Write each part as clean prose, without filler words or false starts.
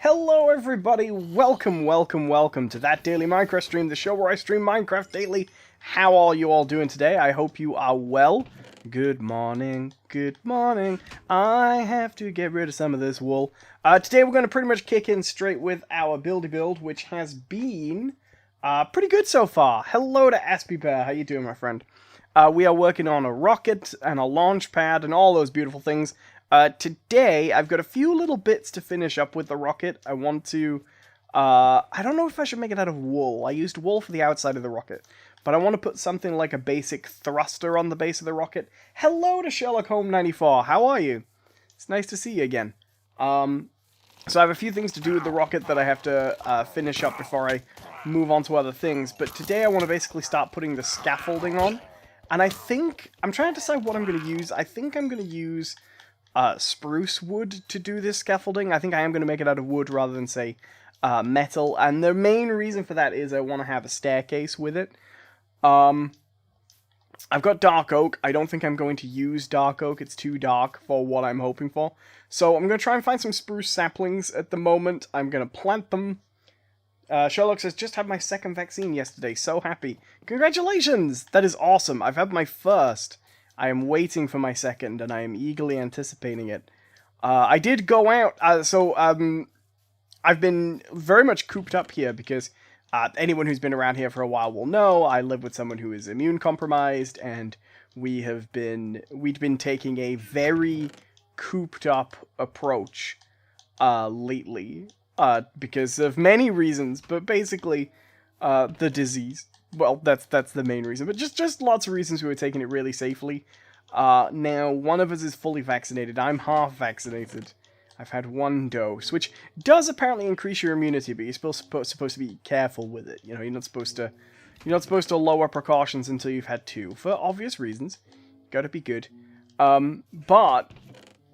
Hello everybody, welcome to that daily Minecraft stream, the show where I stream Minecraft daily. How are you all doing today? I hope you are well. Good morning, I have to get rid of some of this wool. Today we're going to pretty much kick in straight with our buildy build, which has been pretty good so far. Hello to Aspie Bear, how you doing my friend? We are working on a rocket and a launch pad and all those beautiful things. Today, I've got a few little bits to finish up with the rocket. I want to, I don't know if I should make it out of wool. I used wool for the outside of the rocket, but I want to put something like a basic thruster on the base of the rocket. Hello to Sherlock Holmes 94, how are you? It's nice to see you again. So I have a few things to do with the rocket that I have to finish up before I move on to other things, but today I want to basically start putting the scaffolding on, and I think, I'm trying to decide what I'm going to use. I think I'm going to use spruce wood to do this scaffolding. I think I am going to make it out of wood rather than, say, metal. And the main reason for that is I want to have a staircase with it. I've got dark oak. I don't think I'm going to use dark oak. It's too dark for what I'm hoping for. So I'm going to try and find some spruce saplings at the moment. I'm going to plant them. Sherlock says, just had my second vaccine yesterday. So happy. Congratulations! That is awesome. I've had my first. I am waiting for my second, and I am eagerly anticipating it. I did go out, I've been very much cooped up here, because anyone who's been around here for a while will know, I live with someone who is immune compromised, and we'd been taking a very cooped up approach, lately, because of many reasons, but basically, the disease. Well, that's the main reason, but just lots of reasons we were taking it really safely. Now, one of us is fully vaccinated. I'm half vaccinated. I've had one dose, which does apparently increase your immunity, but you're still supposed to be careful with it. You know, you're not supposed to lower precautions until you've had two, for obvious reasons. Gotta be good. But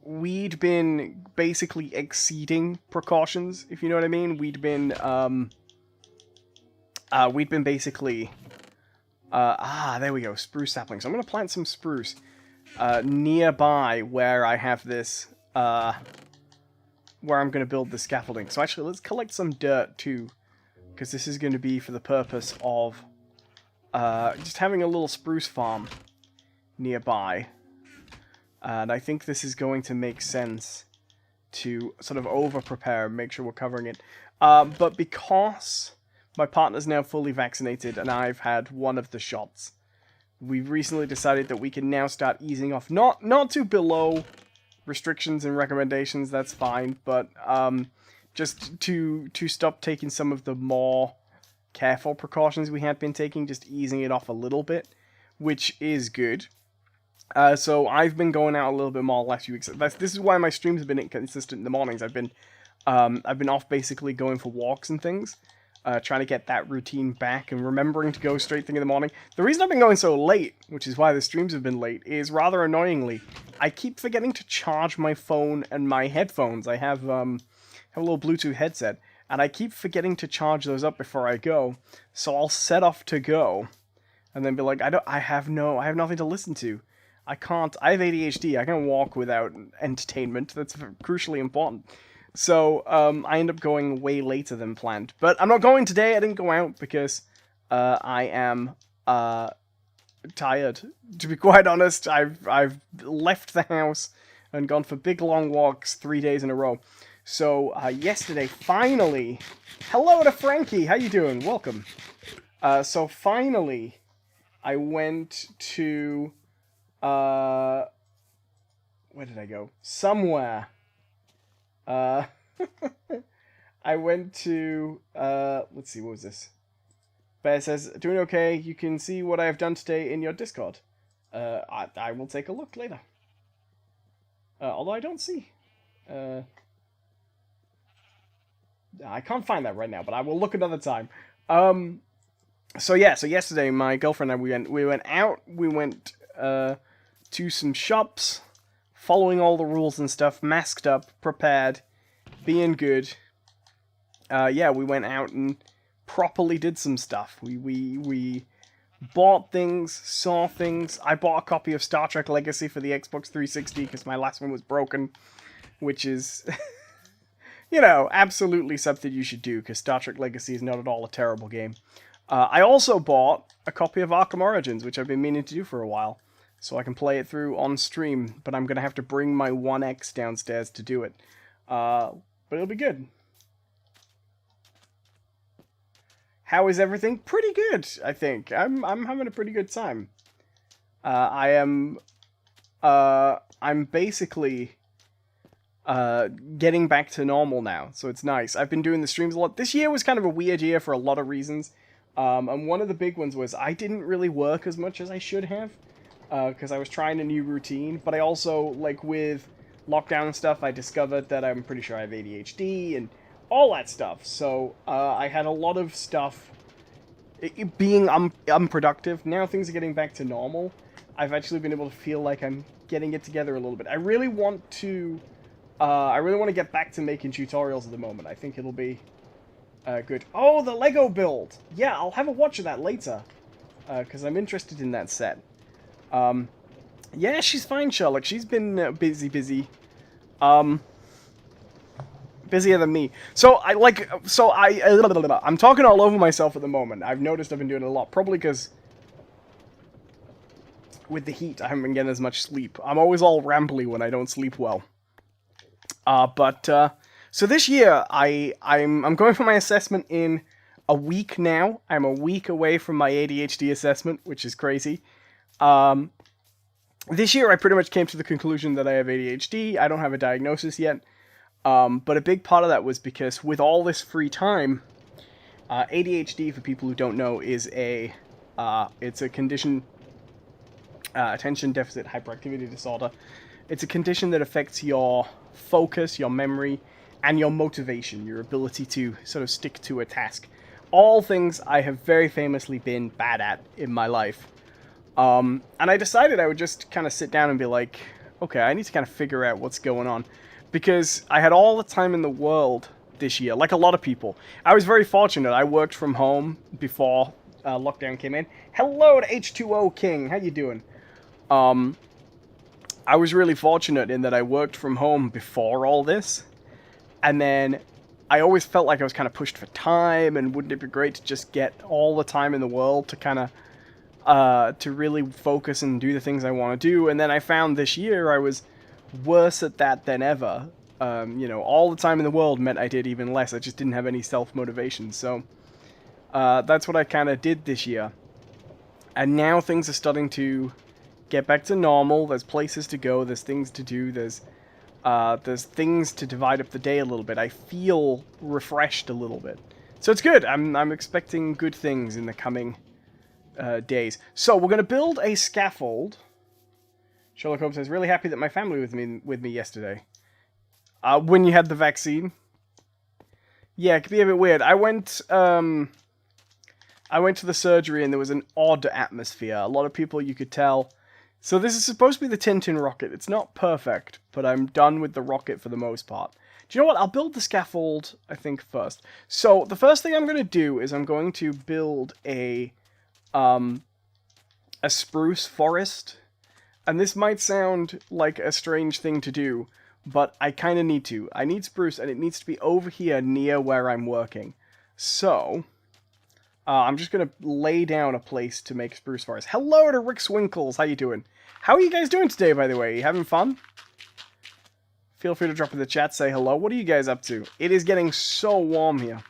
we'd been basically exceeding precautions, if you know what I mean. We'd been basically, there we go, spruce saplings. I'm going to plant some spruce, nearby where I have this, where I'm going to build the scaffolding. So actually, let's collect some dirt, too, because this is going to be for the purpose of, just having a little spruce farm nearby. And I think this is going to make sense to sort of over-prepare and make sure we're covering it. But because my partner's now fully vaccinated, and I've had one of the shots, we've recently decided that we can now start easing off. Not to below restrictions and recommendations, that's fine, but just to stop taking some of the more careful precautions we had been taking, just easing it off a little bit, which is good. So I've been going out a little bit more last few weeks. This is why my streams have been inconsistent in the mornings. I've been off basically going for walks and things. Trying to get that routine back and remembering to go straight thing in the morning. The reason I've been going so late, which is why the streams have been late, is rather annoyingly, I keep forgetting to charge my phone and my headphones. I have a little Bluetooth headset, and I keep forgetting to charge those up before I go. So I'll set off to go, and then be like, I have nothing to listen to. I have ADHD. I can't walk without entertainment. That's crucially important. So, I end up going way later than planned. But I'm not going today. I didn't go out because I am tired. To be quite honest, I've left the house and gone for big long walks 3 days in a row. So, yesterday, finally... Hello to Frankie! How you doing? Welcome. So, finally, I went to... where did I go? Somewhere. I went to, let's see, what was this? Bear says, doing okay, you can see what I have done today in your Discord. I will take a look later. Although I don't see. I can't find that right now, but I will look another time. So yesterday, my girlfriend and we went out, we went, to some shops, following all the rules and stuff, masked up, prepared, being good. We went out and properly did some stuff. We bought things, saw things. I bought a copy of Star Trek Legacy for the Xbox 360 because my last one was broken, which is you know, absolutely something you should do, because Star Trek Legacy is not at all a terrible game. I also bought a copy of Arkham Origins, which I've been meaning to do for a while, so I can play it through on stream, but I'm going to have to bring my 1X downstairs to do it. But it'll be good. How is everything? Pretty good, I think. I'm having a pretty good time. I'm basically getting back to normal now, so it's nice. I've been doing the streams a lot. This year was kind of a weird year for a lot of reasons, and one of the big ones was I didn't really work as much as I should have, because I was trying a new routine, but I also, like, with lockdown and stuff, I discovered that I'm pretty sure I have ADHD and all that stuff, so I had a lot of stuff being unproductive. Now things are getting back to normal. I've actually been able to feel like I'm getting it together a little bit. I really want to get back to making tutorials at the moment. I think it'll be good. Oh, the Lego build! Yeah, I'll have a watch of that later, because I'm interested in that set. Yeah, she's fine, Sherlock. She's been busy. Busier than me. I'm talking all over myself at the moment. I've noticed I've been doing it a lot, probably because with the heat, I haven't been getting as much sleep. I'm always all rambly when I don't sleep well. So this year, I'm going for my assessment in a week now. I'm a week away from my ADHD assessment, which is crazy. This year, I pretty much came to the conclusion that I have ADHD. I don't have a diagnosis yet. But a big part of that was because with all this free time, ADHD, for people who don't know, is it's a condition, attention deficit hyperactivity disorder. It's a condition that affects your focus, your memory, and your motivation, your ability to sort of stick to a task. All things I have very famously been bad at in my life. And I decided I would just kind of sit down and be like, okay, I need to kind of figure out what's going on. Because I had all the time in the world this year, like a lot of people. I was very fortunate. I worked from home before lockdown came in. Hello to H2O King. How you doing? I was really fortunate in that I worked from home before all this. And then I always felt like I was kind of pushed for time, and wouldn't it be great to just get all the time in the world to kind of, to really focus and do the things I want to do. And then I found this year I was worse at that than ever. You know, all the time in the world meant I did even less. I just didn't have any self-motivation. So that's what I kind of did this year. And now things are starting to get back to normal. There's places to go. There's things to do. There's things to divide up the day a little bit. I feel refreshed a little bit. So it's good. I'm expecting good things in the coming days. So we're going to build a scaffold. Sherlock Holmes says, really happy that my family was with me yesterday. When you had the vaccine? Yeah, it could be a bit weird. I went to the surgery and there was an odd atmosphere. A lot of people, you could tell. So this is supposed to be the Tintin rocket. It's not perfect, but I'm done with the rocket for the most part. Do you know what? I'll build the scaffold, I think, first. So the first thing I'm going to do is I'm going to build a spruce forest. And this might sound like a strange thing to do, but I kind of need to. I need spruce, and it needs to be over here near where I'm working. So, I'm just going to lay down a place to make spruce forest. Hello to Rick Swinkles, how you doing? How are you guys doing today, by the way? You having fun? Feel free to drop in the chat, say hello. What are you guys up to? It is getting so warm here.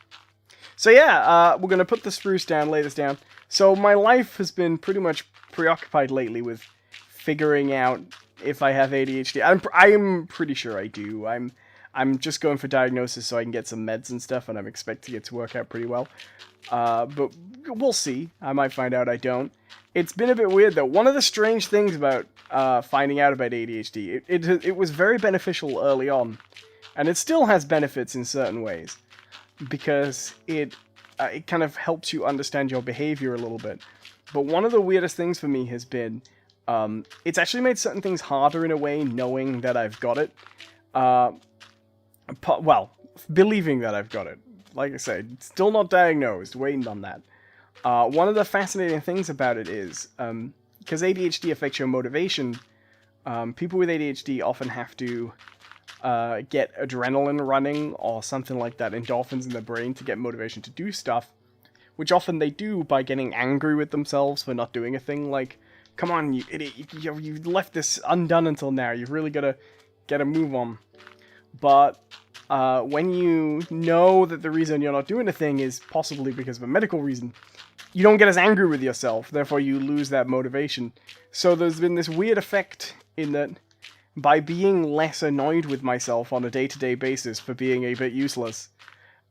So yeah, we're going to put the spruce down, lay this down. So my life has been pretty much preoccupied lately with figuring out if I have ADHD. I'm pretty sure I do. I'm just going for diagnosis so I can get some meds and stuff, and I'm expecting it to work out pretty well. But we'll see. I might find out I don't. It's been a bit weird, though. One of the strange things about finding out about ADHD, it was very beneficial early on, and it still has benefits in certain ways, because it kind of helps you understand your behavior a little bit. But one of the weirdest things for me has been it's actually made certain things harder in a way, knowing that I've got it. Well, believing that I've got it. Like I said, still not diagnosed, waiting on that. One of the fascinating things about it is, because ADHD affects your motivation, people with ADHD often have to get adrenaline running or something like that, endorphins in their brain to get motivation to do stuff, which often they do by getting angry with themselves for not doing a thing. Like, come on, you idiot, you left this undone until now, you've really got to get a move on. But when you know that the reason you're not doing a thing is possibly because of a medical reason, you don't get as angry with yourself, therefore you lose that motivation. So there's been this weird effect in that by being less annoyed with myself on a day-to-day basis for being a bit useless,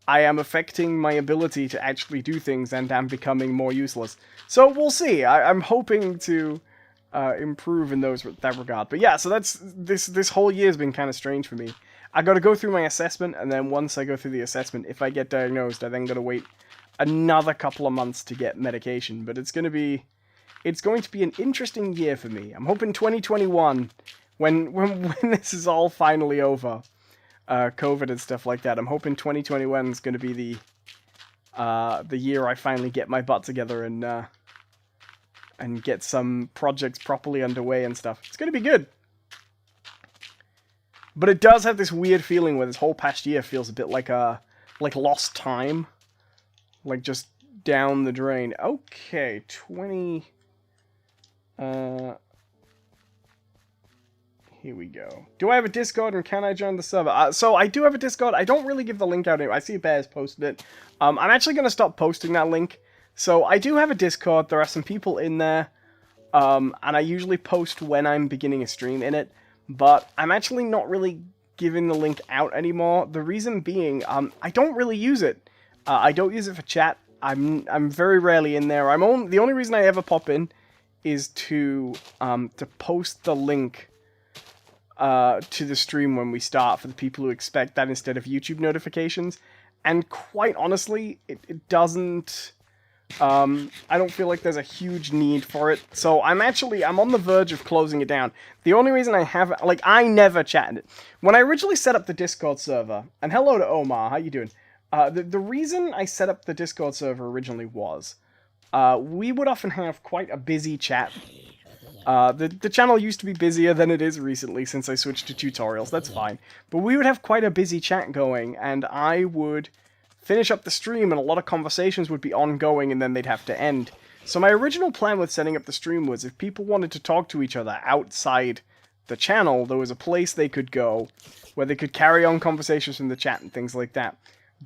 I am affecting my ability to actually do things and am becoming more useless. So we'll see. I'm hoping to improve in that regard. But yeah, so that's this whole year's been kind of strange for me. I got to go through my assessment, and then once I go through the assessment, if I get diagnosed, I then got to wait another couple of months to get medication. But it's going to be an interesting year for me. I'm hoping 2021, when this is all finally over, COVID and stuff like that, I'm hoping 2021 is going to be the year I finally get my butt together and get some projects properly underway and stuff. It's going to be good. But it does have this weird feeling where this whole past year feels a bit like lost time. Like just down the drain. Okay, 20... here we go. Do I have a Discord and can I join the server? So I do have a Discord. I don't really give the link out anymore. I see Bears posted it. I'm actually going to stop posting that link. So I do have a Discord. There are some people in there. And I usually post when I'm beginning a stream in it. But I'm actually not really giving the link out anymore. The reason being, I don't really use it. I don't use it for chat. I'm very rarely in there. The only reason I ever pop in is to post the link to the stream when we start for the people who expect that instead of YouTube notifications. And quite honestly, it doesn't... I don't feel like there's a huge need for it. So I'm on the verge of closing it down. The only reason I never chatted it. When I originally set up the Discord server, and hello to Omar, how you doing? The reason I set up the Discord server originally was, we would often have quite a busy chat. The channel used to be busier than it is recently since I switched to tutorials, that's fine. But we would have quite a busy chat going, and I would finish up the stream and a lot of conversations would be ongoing and then they'd have to end. So my original plan with setting up the stream was if people wanted to talk to each other outside the channel, there was a place they could go where they could carry on conversations from the chat and things like that.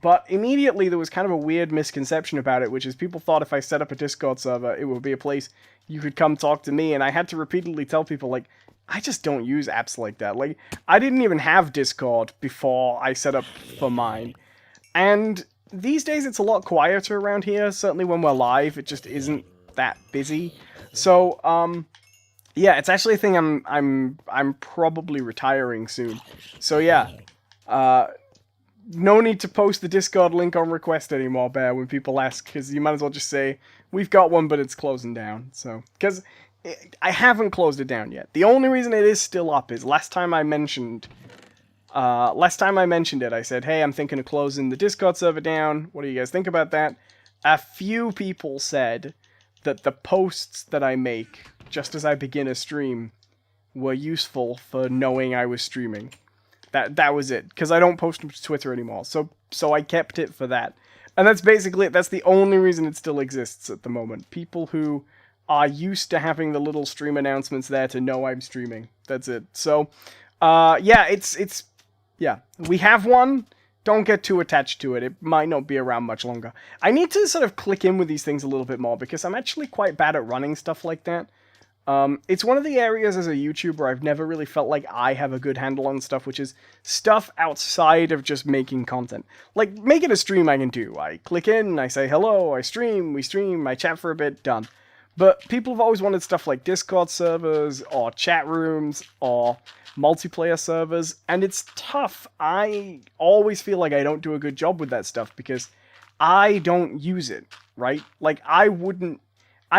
But immediately there was kind of a weird misconception about it, which is people thought if I set up a Discord server, it would be a place you could come talk to me, and I had to repeatedly tell people, like, I just don't use apps like that. Like, I didn't even have Discord before I set up for mine. And these days it's a lot quieter around here, certainly when we're live, it just isn't that busy. So, yeah, it's actually a thing I'm probably retiring soon. So yeah, no need to post the Discord link on request anymore, Bear, when people ask, because you might as well just say, we've got one, but it's closing down. So, because I haven't closed it down yet. The only reason it is still up is last time I mentioned it, I said, hey, I'm thinking of closing the Discord server down. What do you guys think about that? A few people said that the posts that I make, just as I begin a stream, were useful for knowing I was streaming. That was it, because I don't post them to Twitter anymore, so I kept it for that. And that's basically it. That's the only reason it still exists at the moment. People who are used to having the little stream announcements there to know I'm streaming. That's it. So, yeah, yeah, we have one. Don't get too attached to it. It might not be around much longer. I need to sort of click in with these things a little bit more, because I'm actually quite bad at running stuff like that. It's one of the areas as a YouTuber I've never really felt like I have a good handle on stuff, which is stuff outside of just making content. Like, making a stream I can do. I click in, I say hello, I stream, we stream, I chat for a bit, done. But people have always wanted stuff like Discord servers, or chat rooms, or multiplayer servers, and it's tough. I always feel like I don't do a good job with that stuff, because I don't use it, right? Like, I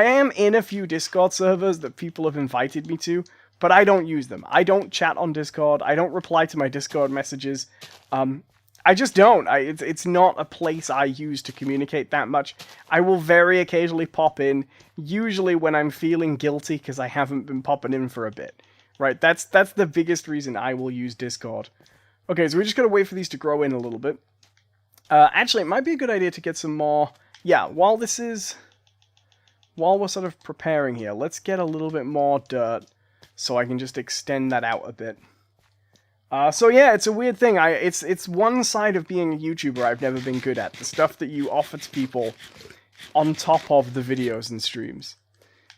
am in a few Discord servers that people have invited me to, but I don't use them. I don't chat on Discord. I don't reply to my Discord messages. I just don't. It's not a place I use to communicate that much. I will very occasionally pop in, usually when I'm feeling guilty because I haven't been popping in for a bit. Right? That's the biggest reason I will use Discord. Okay, so we just gotta wait for these to grow in a little bit. Actually, it might be a good idea to get some more... Yeah, while we're sort of preparing here, let's get a little bit more dirt so I can just extend that out a bit. So yeah, it's a weird thing. It's one side of being a YouTuber I've never been good at. The stuff that you offer to people on top of the videos and streams.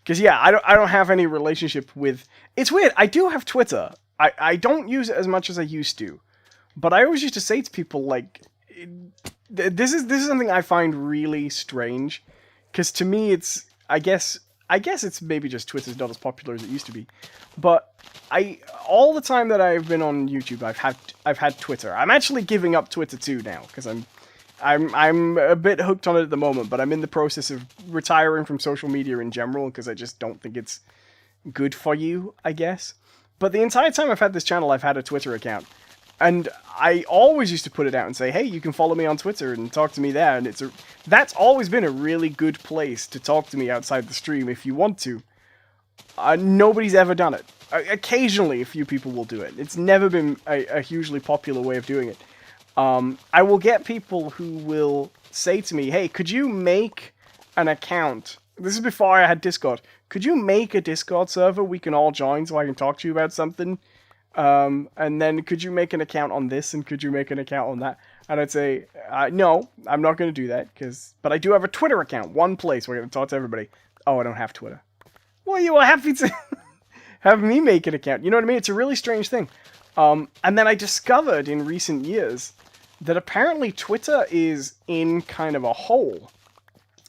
Because yeah, I don't have any relationship with... It's weird, I do have Twitter. I don't use it as much as I used to. But I always used to say to people, like... This is something I find really strange. Because to me, it's... I guess it's maybe just Twitter's not as popular as it used to be. But all the time that I've been on YouTube, I've had Twitter. I'm actually giving up Twitter too now, because I'm a bit hooked on it at the moment, but I'm in the process of retiring from social media in general, because I just don't think it's good for you, I guess. But the entire time I've had this channel, I've had a Twitter account. And I always used to put it out and say, hey, you can follow me on Twitter and talk to me there. And that's always been a really good place to talk to me outside the stream if you want to. Nobody's ever done it. Occasionally, a few people will do it. It's never been a hugely popular way of doing it. I will get people who will say to me, hey, could you make an account? This is before I had Discord. Could you make a Discord server we can all join so I can talk to you about something? And then could you make an account on this, and could you make an account on that? And I'd say, no, I'm not going to do that, but I do have a Twitter account, one place where I can talk to everybody. Oh, I don't have Twitter. Well, you were happy to have me make an account. You know what I mean? It's a really strange thing. And then I discovered in recent years that apparently Twitter is in kind of a hole.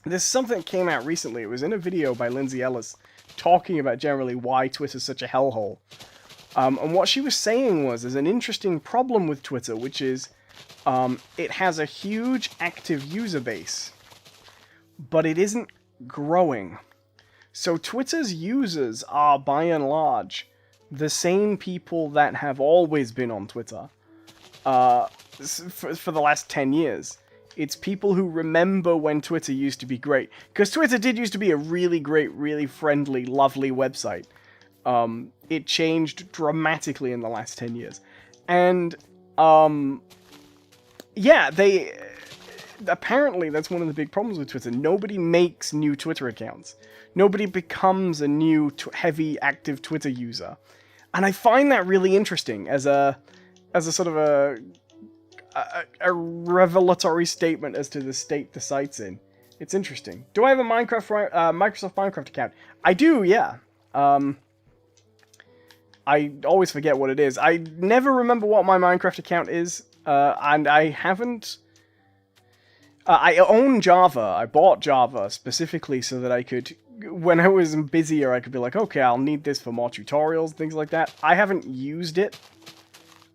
This is something that came out recently. It was in a video by Lindsay Ellis talking about generally why Twitter's such a hellhole. And what she was saying was, there's an interesting problem with Twitter, which is it has a huge active user base, but it isn't growing. So Twitter's users are, by and large, the same people that have always been on Twitter for the last 10 years. It's people who remember when Twitter used to be great. Because Twitter did used to be a really great, really friendly, lovely website. It changed dramatically in the last 10 years. And, yeah, apparently that's one of the big problems with Twitter. Nobody makes new Twitter accounts. Nobody becomes a new heavy active Twitter user. And I find that really interesting as a sort of a revelatory statement as to the state the site's in. It's interesting. Do I have a Microsoft Minecraft account? I do, yeah. I always forget what it is. I never remember what my Minecraft account is, and I haven't... I own Java. I bought Java specifically so that I could... When I was busier, I could be like, okay, I'll need this for more tutorials, things like that. I haven't used it.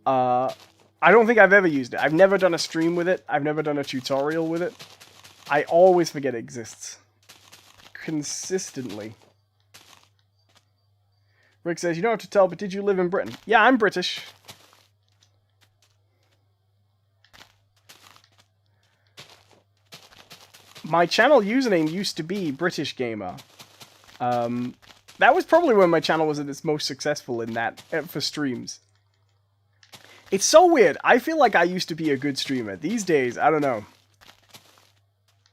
I don't think I've ever used it. I've never done a stream with it. I've never done a tutorial with it. I always forget it exists. Consistently. Rick says, you don't have to tell, but did you live in Britain? Yeah, I'm British. My channel username used to be British Gamer. That was probably when my channel was at its most successful in that, for streams. It's so weird. I feel like I used to be a good streamer. These days, I don't know.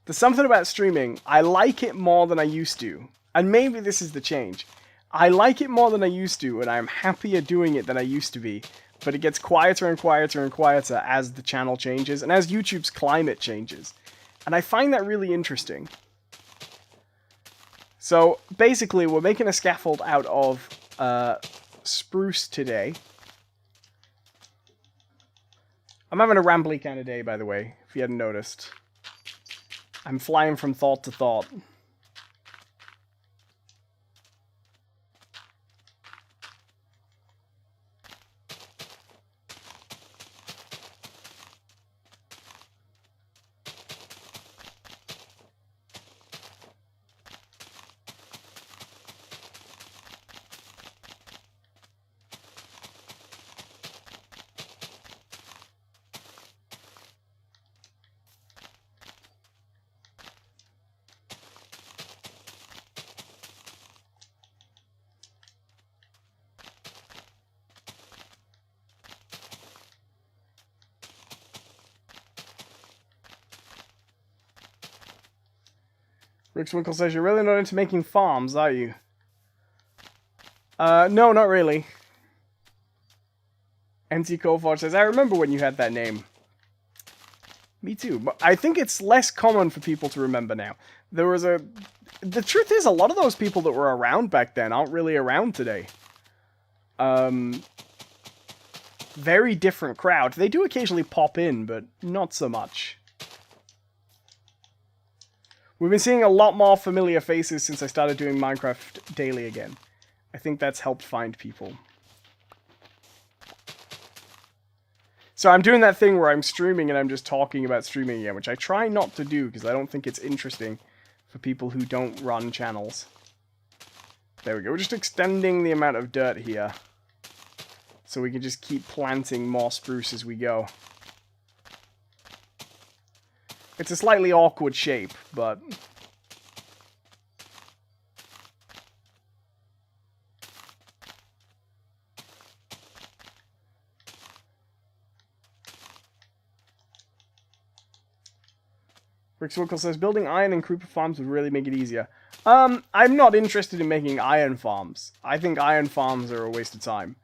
There's something about streaming. I like it more than I used to. And maybe this is the change. I like it more than I used to, and I'm happier doing it than I used to be. But it gets quieter and quieter and quieter as the channel changes, and as YouTube's climate changes. And I find that really interesting. So, basically, we're making a scaffold out of spruce today. I'm having a rambly kind of day, by the way, if you hadn't noticed. I'm flying from thought to thought. Rick Swinkle says, you're really not into making farms, are you? No, not really. NC Coforge says, I remember when you had that name. Me too, but I think it's less common for people to remember now. There was a... The truth is, a lot of those people that were around back then aren't really around today. Very different crowd. They do occasionally pop in, but not so much. We've been seeing a lot more familiar faces since I started doing Minecraft daily again. I think that's helped find people. So I'm doing that thing where I'm streaming and I'm just talking about streaming again, which I try not to do because I don't think it's interesting for people who don't run channels. There we go. We're just extending the amount of dirt here so we can just keep planting more spruce as we go. It's a slightly awkward shape, but... Rick Swinkle says, building iron and creeper farms would really make it easier. I'm not interested in making iron farms. I think iron farms are a waste of time.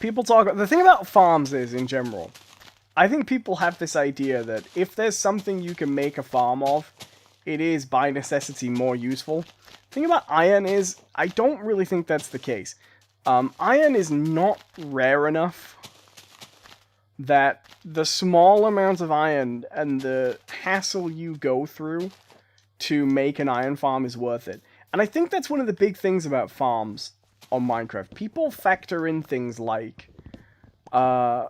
People talk... The thing about farms is, in general, I think people have this idea that if there's something you can make a farm of, it is, by necessity, more useful. The thing about iron is, I don't really think that's the case. Iron is not rare enough that the small amount of iron and the hassle you go through to make an iron farm is worth it. And I think that's one of the big things about farms on Minecraft. People factor in things like, oh,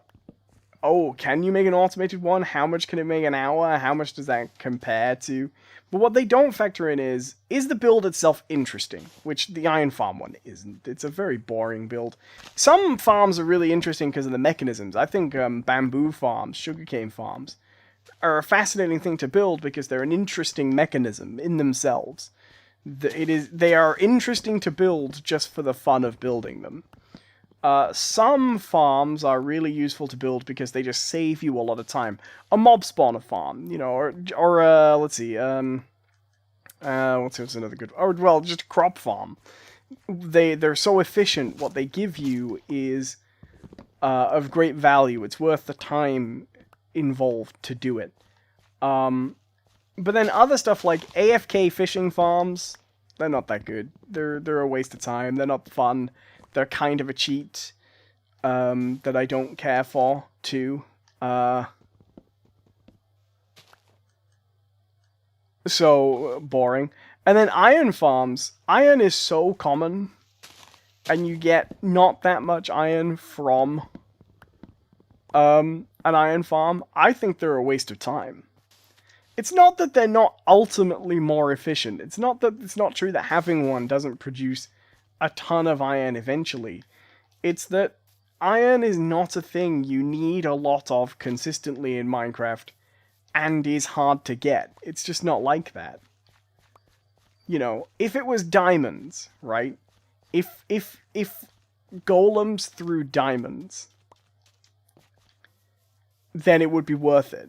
can you make an automated one? How much can it make an hour? How much does that compare to? But what they don't factor in is the build itself interesting? Which the iron farm one isn't. It's a very boring build. Some farms are really interesting because of the mechanisms. I think bamboo farms, sugarcane farms, are a fascinating thing to build because they're an interesting mechanism in themselves. They are interesting to build just for the fun of building them. Some farms are really useful to build because they just save you a lot of time. A mob spawner farm, you know, or let's see, what's another good, or well, just a crop farm. They're so efficient. What they give you is of great value. It's worth the time involved to do it. But then other stuff like AFK fishing farms, they're not that good. They're a waste of time. They're not fun. They're kind of a cheat that I don't care for, too. So boring. And then iron farms. Iron is so common, and you get not that much iron from an iron farm. I think they're a waste of time. It's not that they're not ultimately more efficient. It's not true that having one doesn't produce a ton of iron eventually. It's that iron is not a thing you need a lot of consistently in Minecraft and is hard to get. It's just not like that. You know, if it was diamonds, right? If golems threw diamonds, then it would be worth it.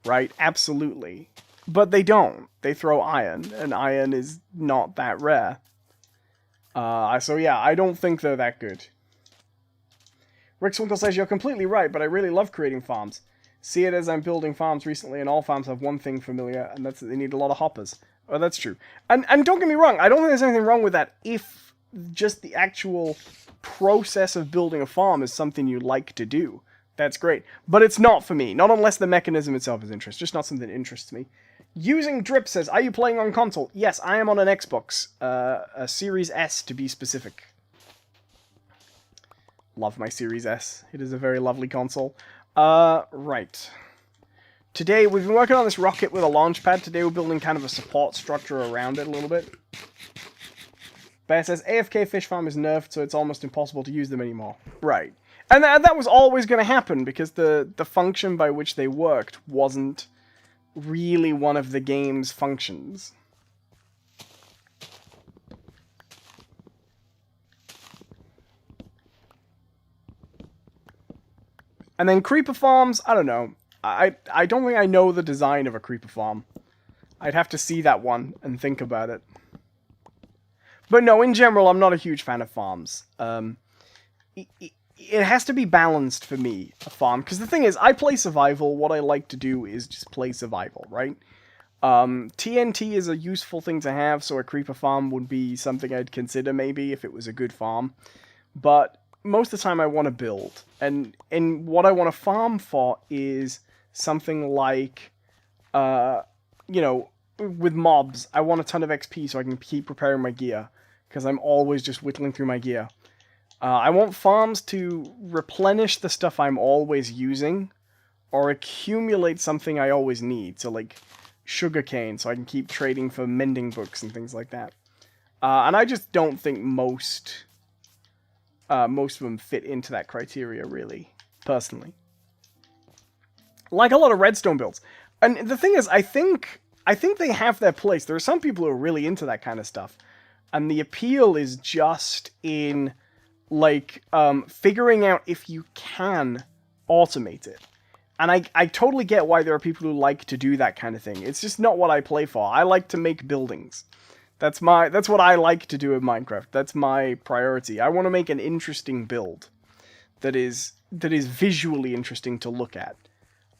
Right? Absolutely. But they don't. They throw iron, and iron is not that rare. So yeah, I don't think they're that good. Rick Swinkle says, you're completely right, but I really love creating farms. See it as I'm building farms recently, and all farms have one thing familiar, and that's that they need a lot of hoppers. Oh, that's true. And don't get me wrong, I don't think there's anything wrong with that if just the actual process of building a farm is something you like to do. That's great. But it's not for me. Not unless the mechanism itself is interesting. Just not something that interests me. Using Drip says, are you playing on console? Yes, I am on an Xbox. A Series S, to be specific. Love my Series S. It is a very lovely console. Right. Today, we've been working on this rocket with a launch pad. Today, we're building kind of a support structure around it a little bit. Bear says, AFK fish farm is nerfed, so it's almost impossible to use them anymore. Right. And that was always going to happen, because the function by which they worked wasn't really one of the game's functions. And then creeper farms, I don't know. I don't think I know the design of a creeper farm. I'd have to see that one and think about it. But no, in general, I'm not a huge fan of farms. It has to be balanced for me, a farm. Because the thing is, I play survival. What I like to do is just play survival, right? TNT is a useful thing to have, so a creeper farm would be something I'd consider maybe if it was a good farm. But most of the time I want to build. And what I want to farm for is something like, you know, with mobs, I want a ton of XP so I can keep repairing my gear. Because I'm always just whittling through my gear. I want farms to replenish the stuff I'm always using, or accumulate something I always need. So like sugarcane, so I can keep trading for mending books and things like that. And I just don't think most of them fit into that criteria, really, personally. Like a lot of redstone builds. And the thing is, I think they have their place. There are some people who are really into that kind of stuff. And the appeal is just in, like, figuring out if you can automate it. And I totally get why there are people who like to do that kind of thing. It's just not what I play for. I like to make buildings. That's what I like to do in Minecraft. That's my priority. I want to make an interesting build that is visually interesting to look at.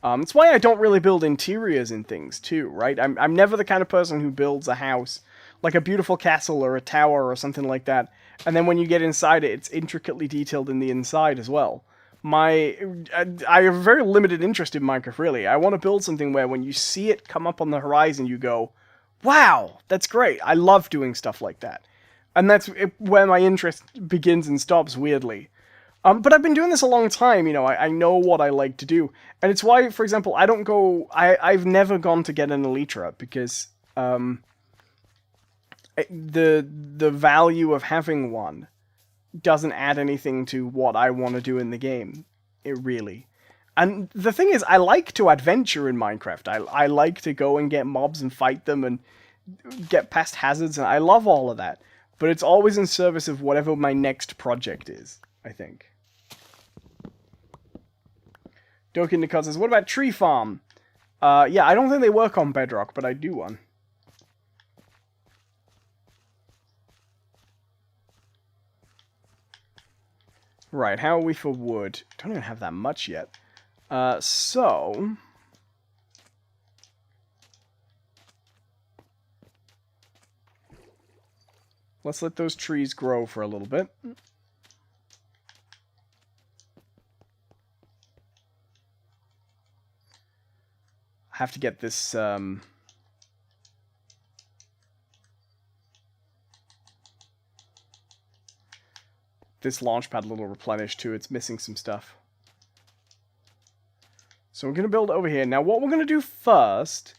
That's why I don't really build interiors in things too, right? I'm never the kind of person who builds a house, like a beautiful castle or a tower or something like that, and then when you get inside it, it's intricately detailed in the inside as well. I have a very limited interest in Minecraft, really. I want to build something where when you see it come up on the horizon, you go, wow, that's great. I love doing stuff like that. And that's where my interest begins and stops, weirdly. But I've been doing this a long time, you know, I know what I like to do. And it's why, for example, I've never gone to get an Elytra, because the value of having one doesn't add anything to what I want to do in the game. Really. And the thing is, I like to adventure in Minecraft. I like to go and get mobs and fight them and get past hazards, and I love all of that. But it's always in service of whatever my next project is, I think. Dokin Nicole says, what about Tree Farm? Yeah, I don't think they work on Bedrock, but I do one. Right, how are we for wood? Don't even have that much yet. So... let's let those trees grow for a little bit. I have to get this, this launch pad a little replenished too. It's missing some stuff. So we're going to build over here. Now what we're going to do first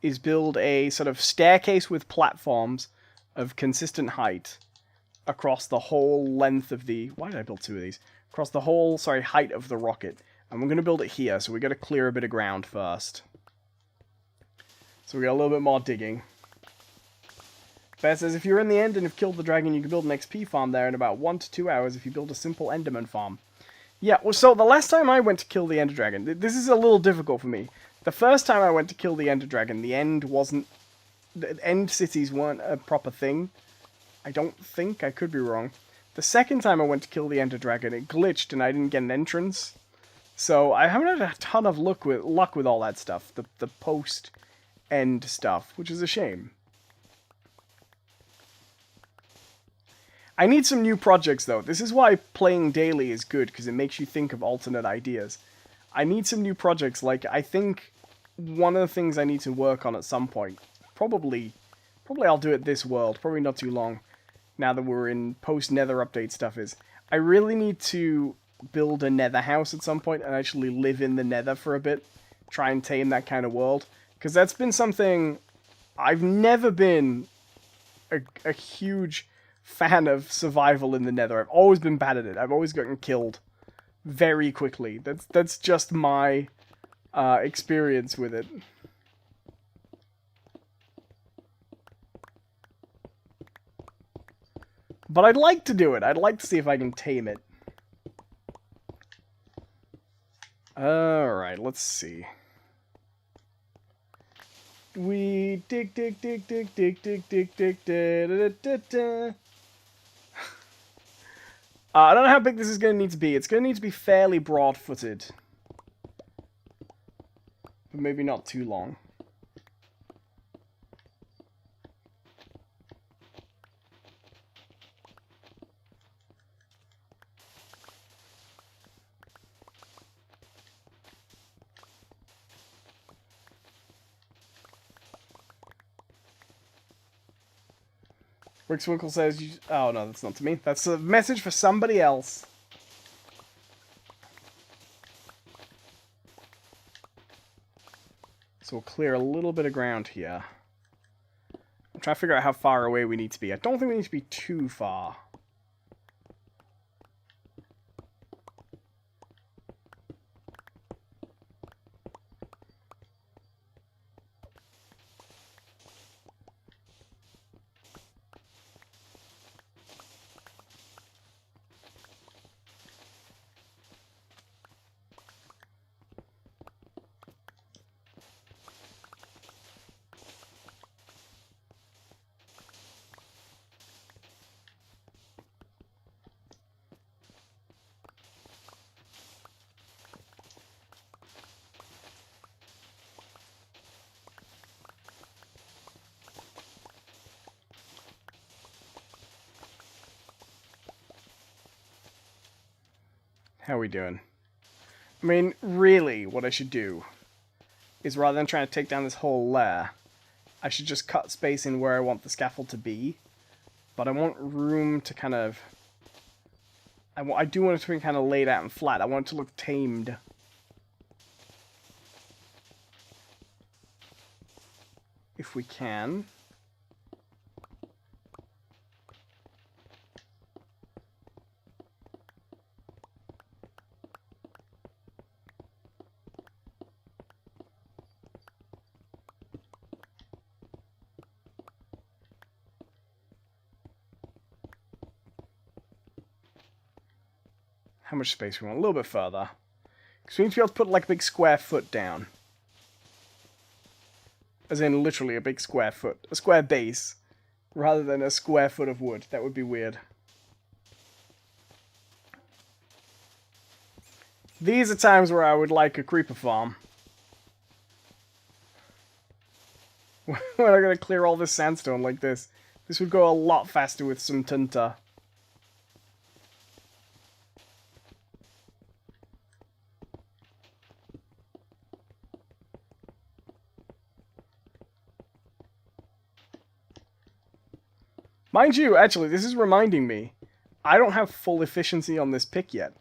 is build a sort of staircase with platforms of consistent height across the whole length of the... why did I build two of these? Across the whole, height of the rocket. And we're going to build it here, so we got to clear a bit of ground first. So we got a little bit more digging. Bear says, if you're in the end and have killed the dragon, you can build an XP farm there in about 1 to 2 hours if you build a simple Enderman farm. Yeah, well, so the last time I went to kill the Ender Dragon, this is a little difficult for me. The first time I went to kill the Ender Dragon, the end wasn't... the end cities weren't a proper thing. I don't think. I could be wrong. The second time I went to kill the Ender Dragon, it glitched and I didn't get an entrance. So I haven't had a ton of luck with all that stuff. The post-end stuff, which is a shame. I need some new projects, though. This is why playing daily is good, because it makes you think of alternate ideas. I need some new projects. Like, I think one of the things I need to work on at some point, probably I'll do it this world, probably not too long, now that we're in post-nether update stuff, is I really need to build a nether house at some point and actually live in the nether for a bit. Try and tame that kind of world. Because that's been something... I've never been a huge fan of survival in the nether. I've always been bad at it. I've always gotten killed very quickly. That's just my experience with it. But I'd like to do it. I'd like to see if I can tame it. Alright, let's see. We dig, dig, dig, dig, dig, dig, dig, dig, da, da, da, da. I don't know how big this is going to need to be. It's going to need to be fairly broad-footed. But maybe not too long. Rick Swinkle says, oh no, that's not to me. That's a message for somebody else. So we'll clear a little bit of ground here. I'm trying to figure out how far away we need to be. I don't think we need to be too far. How are we doing? I mean, really, what I should do is rather than trying to take down this whole layer, I should just cut space in where I want the scaffold to be. But I want room to kind of... I do want it to be kind of laid out and flat. I want it to look tamed. If we can. How much space we want? A little bit further. Because we need to be able to put like a big square foot down. As in literally a big square foot. A square base. Rather than a square foot of wood. That would be weird. These are times where I would like a creeper farm. When I'm going to clear all this sandstone like this. This would go a lot faster with some tinta. Mind you, actually, this is reminding me, I don't have full efficiency on this pick yet.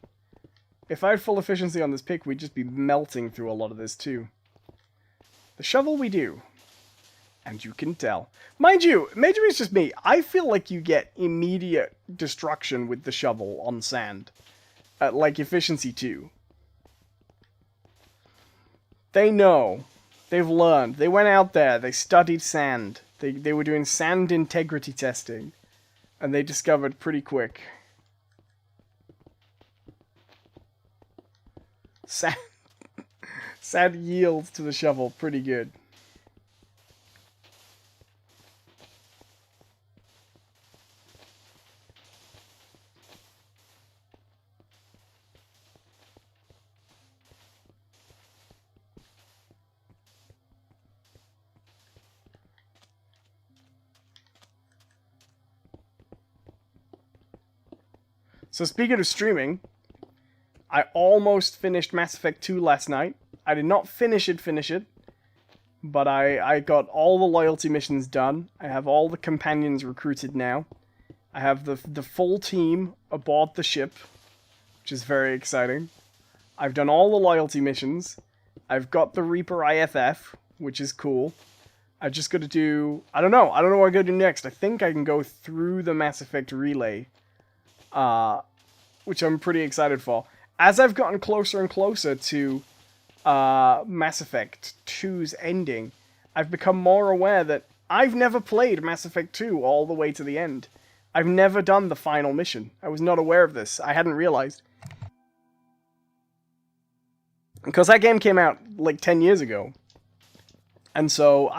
If I had full efficiency on this pick, we'd just be melting through a lot of this too. The shovel we do. And you can tell. Mind you, maybe it's just me, I feel like you get immediate destruction with the shovel on sand. At, like, efficiency 2. They know. They've learned. They went out there, they studied sand. They were doing sand integrity testing, and they discovered pretty quick. Sand yields to the shovel pretty good. So speaking of streaming, I almost finished Mass Effect 2 last night. I did not finish it, but I got all the loyalty missions done. I have all the companions recruited now. I have the full team aboard the ship, which is very exciting. I've done all the loyalty missions. I've got the Reaper IFF, which is cool. I just got to do... I don't know what I'm going to do next. I think I can go through the Mass Effect relay. Which I'm pretty excited for. As I've gotten closer and closer to Mass Effect 2's ending, I've become more aware that I've never played Mass Effect 2 all the way to the end. I've never done the final mission. I was not aware of this. I hadn't realized. Because that game came out like 10 years ago. And so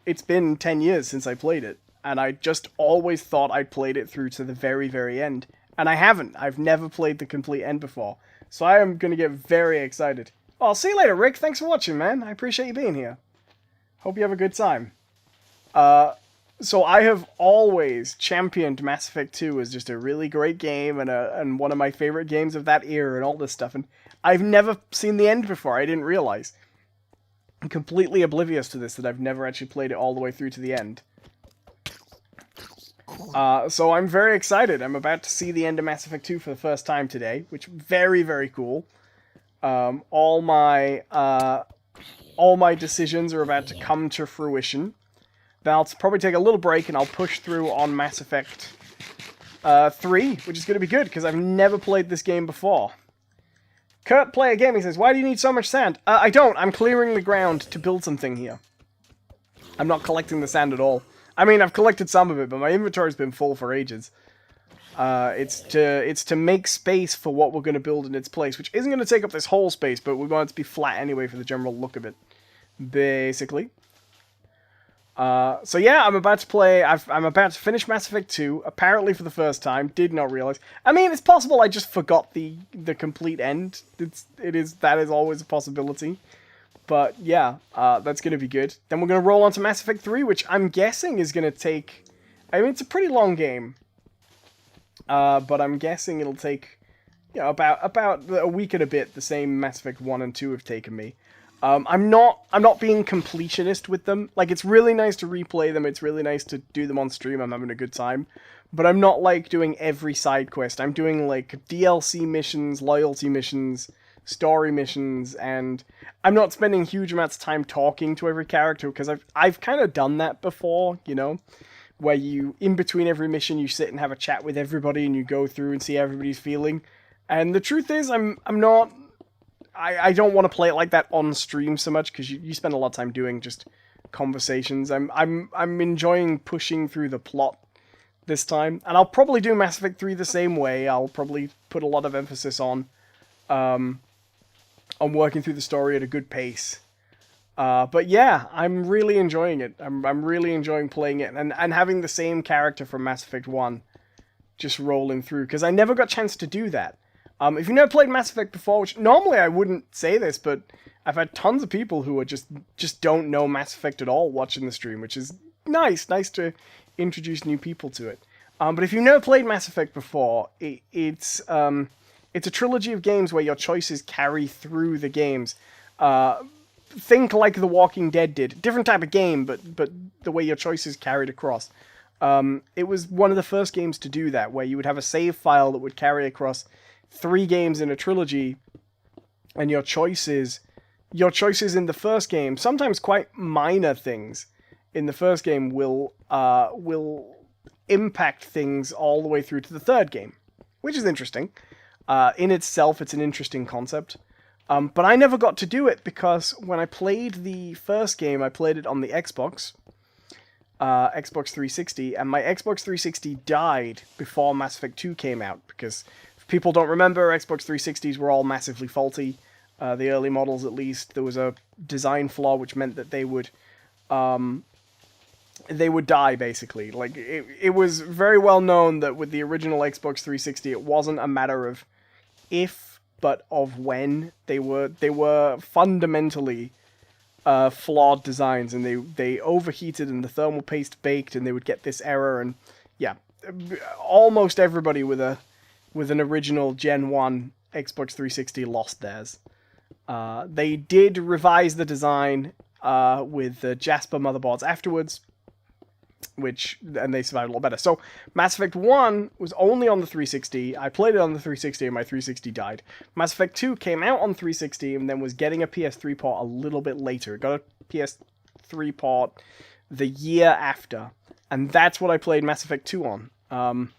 it's been 10 years since I played it, and I just always thought I'd played it through to the very, very end. And I haven't. I've never played the complete end before. So I am going to get very excited. Well, I'll see you later, Rick. Thanks for watching, man. I appreciate you being here. Hope you have a good time. So I have always championed Mass Effect 2 as just a really great game and one of my favorite games of that era and all this stuff. And I've never seen the end before. I didn't realize. I'm completely oblivious to this, that I've never actually played it all the way through to the end. So I'm very excited. I'm about to see the end of Mass Effect 2 for the first time today, which very, very cool. All my decisions are about to come to fruition. Then I'll probably take a little break and I'll push through on Mass Effect 3, which is going to be good because I've never played this game before. Kurt Player Gaming says, why do you need so much sand? I don't. I'm clearing the ground to build something here. I'm not collecting the sand at all. I mean, I've collected some of it, but my inventory's been full for ages. It's to make space for what we're going to build in its place, which isn't going to take up this whole space, but we want it to be flat anyway for the general look of it, basically. So yeah, I'm about to finish Mass Effect 2, apparently for the first time, did not realize. I mean, it's possible I just forgot the complete end. That is always a possibility. But yeah, that's going to be good. Then we're going to roll on to Mass Effect 3, which I'm guessing is going to take... I mean, it's a pretty long game. But I'm guessing it'll take, you know, about a week and a bit, the same Mass Effect 1 and 2 have taken me. I'm not being completionist with them. Like, it's really nice to replay them, it's really nice to do them on stream, I'm having a good time. But I'm not, like, doing every side quest. I'm doing, like, DLC missions, loyalty missions, story missions, and I'm not spending huge amounts of time talking to every character, because I've kind of done that before, you know? Where you, in between every mission, you sit and have a chat with everybody, and you go through and see how everybody's feeling. And the truth is, I don't want to play it like that on stream so much, because you spend a lot of time doing just conversations. I'm enjoying pushing through the plot this time, and I'll probably do Mass Effect 3 the same way. I'll probably put a lot of emphasis on working through the story at a good pace. But yeah, I'm really enjoying it. I'm really enjoying playing it, and having the same character from Mass Effect 1 just rolling through, because I never got a chance to do that. If you've never played Mass Effect before, which normally I wouldn't say this, but I've had tons of people who are just don't know Mass Effect at all watching the stream, which is nice to introduce new people to it. But if you've never played Mass Effect before, it's a trilogy of games where your choices carry through the games. Think like The Walking Dead did. Different type of game, but the way your choices carried across. It was one of the first games to do that, where you would have a save file that would carry across 3 games in a trilogy, and your choices in the first game, sometimes quite minor things in the first game, will impact things all the way through to the third game, which is interesting. In itself, it's an interesting concept. But I never got to do it, because when I played the first game, I played it on the Xbox 360, and my Xbox 360 died before Mass Effect 2 came out, because if people don't remember, Xbox 360s were all massively faulty. The early models, at least, there was a design flaw which meant that they would die, basically. Like, it was very well known that with the original Xbox 360, it wasn't a matter of if, but of when. They were fundamentally flawed designs, and they overheated, and the thermal paste baked, and they would get this error, and yeah, almost everybody with an original Gen 1 Xbox 360 lost theirs. They did revise the design with the Jasper motherboards afterwards, and they survived a lot better. So Mass Effect 1 was only on the 360. I played it on the 360, and my 360 died. Mass Effect 2 came out on 360, and then was getting a PS3 port a little bit later. It got a PS3 port the year after, and that's what I played Mass Effect 2 on.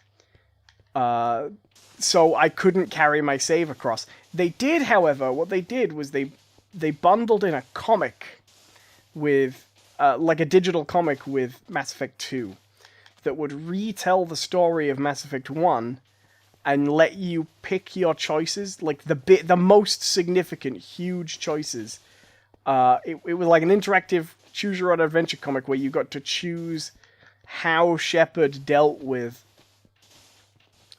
So I couldn't carry my save across. They did, however, what they did was they bundled in a comic with, like a digital comic with Mass Effect 2 that would retell the story of Mass Effect 1 and let you pick your choices, like the most significant, huge choices. It was like an interactive choose your own adventure comic where you got to choose how Shepard dealt with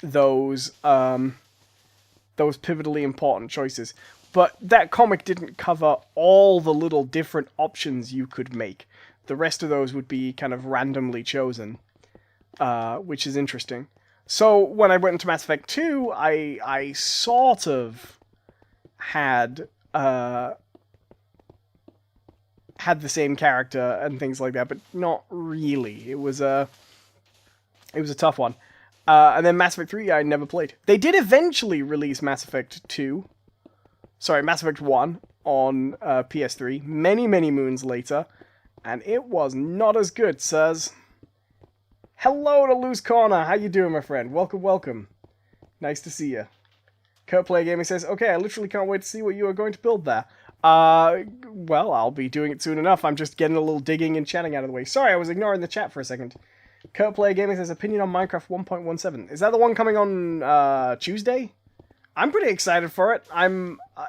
those pivotally important choices. But that comic didn't cover all the little different options you could make. The rest of those would be kind of randomly chosen, which is interesting. So when I went into Mass Effect 2, I sort of had the same character and things like that, but not really. It was a tough one. And then Mass Effect 3 I never played. They did eventually release Mass Effect 1 on PS3 many, many moons later, and it was not as good, sirs. Hello to Loose Corner. How you doing, my friend? Welcome, welcome. Nice to see you. Kurt Player Gaming says, okay, I literally can't wait to see what you are going to build there. Well, I'll be doing it soon enough. I'm just getting a little digging and chatting out of the way. Sorry, I was ignoring the chat for a second. Kurt Player Gaming says, opinion on Minecraft 1.17. Is that the one coming on Tuesday? I'm pretty excited for it.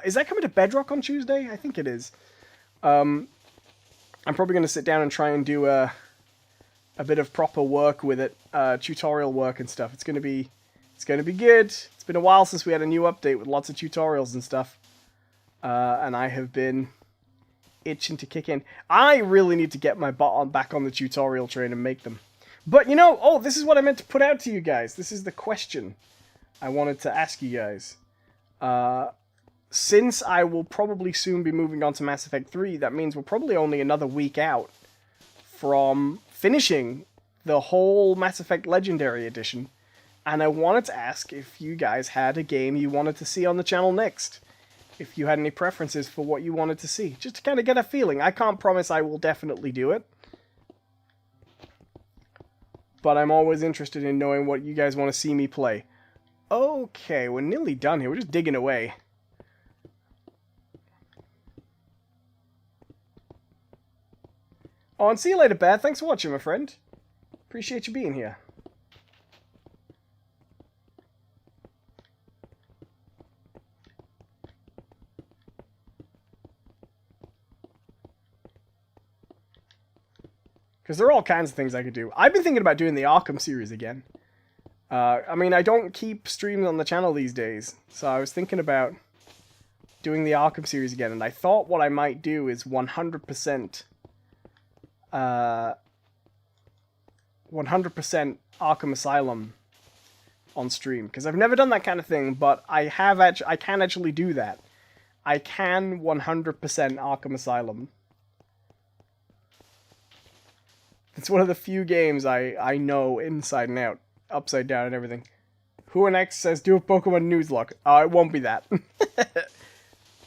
Is that coming to Bedrock on Tuesday? I think it is. I'm probably going to sit down and try and do a bit of proper work with it, tutorial work and stuff. It's going to be good. It's been a while since we had a new update with lots of tutorials and stuff. And I have been itching to kick in. I really need to get my butt back on the tutorial train and make them. But, you know, this is what I meant to put out to you guys. This is the question I wanted to ask you guys. Since I will probably soon be moving on to Mass Effect 3, that means we're probably only another week out from finishing the whole Mass Effect Legendary Edition. And I wanted to ask if you guys had a game you wanted to see on the channel next. If you had any preferences for what you wanted to see. Just to kind of get a feeling. I can't promise I will definitely do it. But I'm always interested in knowing what you guys want to see me play. Okay, we're nearly done here. We're just digging away. Oh, and see you later, Bear. Thanks for watching, my friend. Appreciate you being here. Because there are all kinds of things I could do. I've been thinking about doing the Arkham series again. I mean, I don't keep streams on the channel these days, so I was thinking about doing the Arkham series again, and I thought what I might do is 100% Arkham Asylum on stream, because I've never done that kind of thing, but I can actually do that. I can 100% Arkham Asylum. It's one of the few games I know inside and out, upside down and everything. Who next says do a Pokemon Nuzlocke? It won't be that.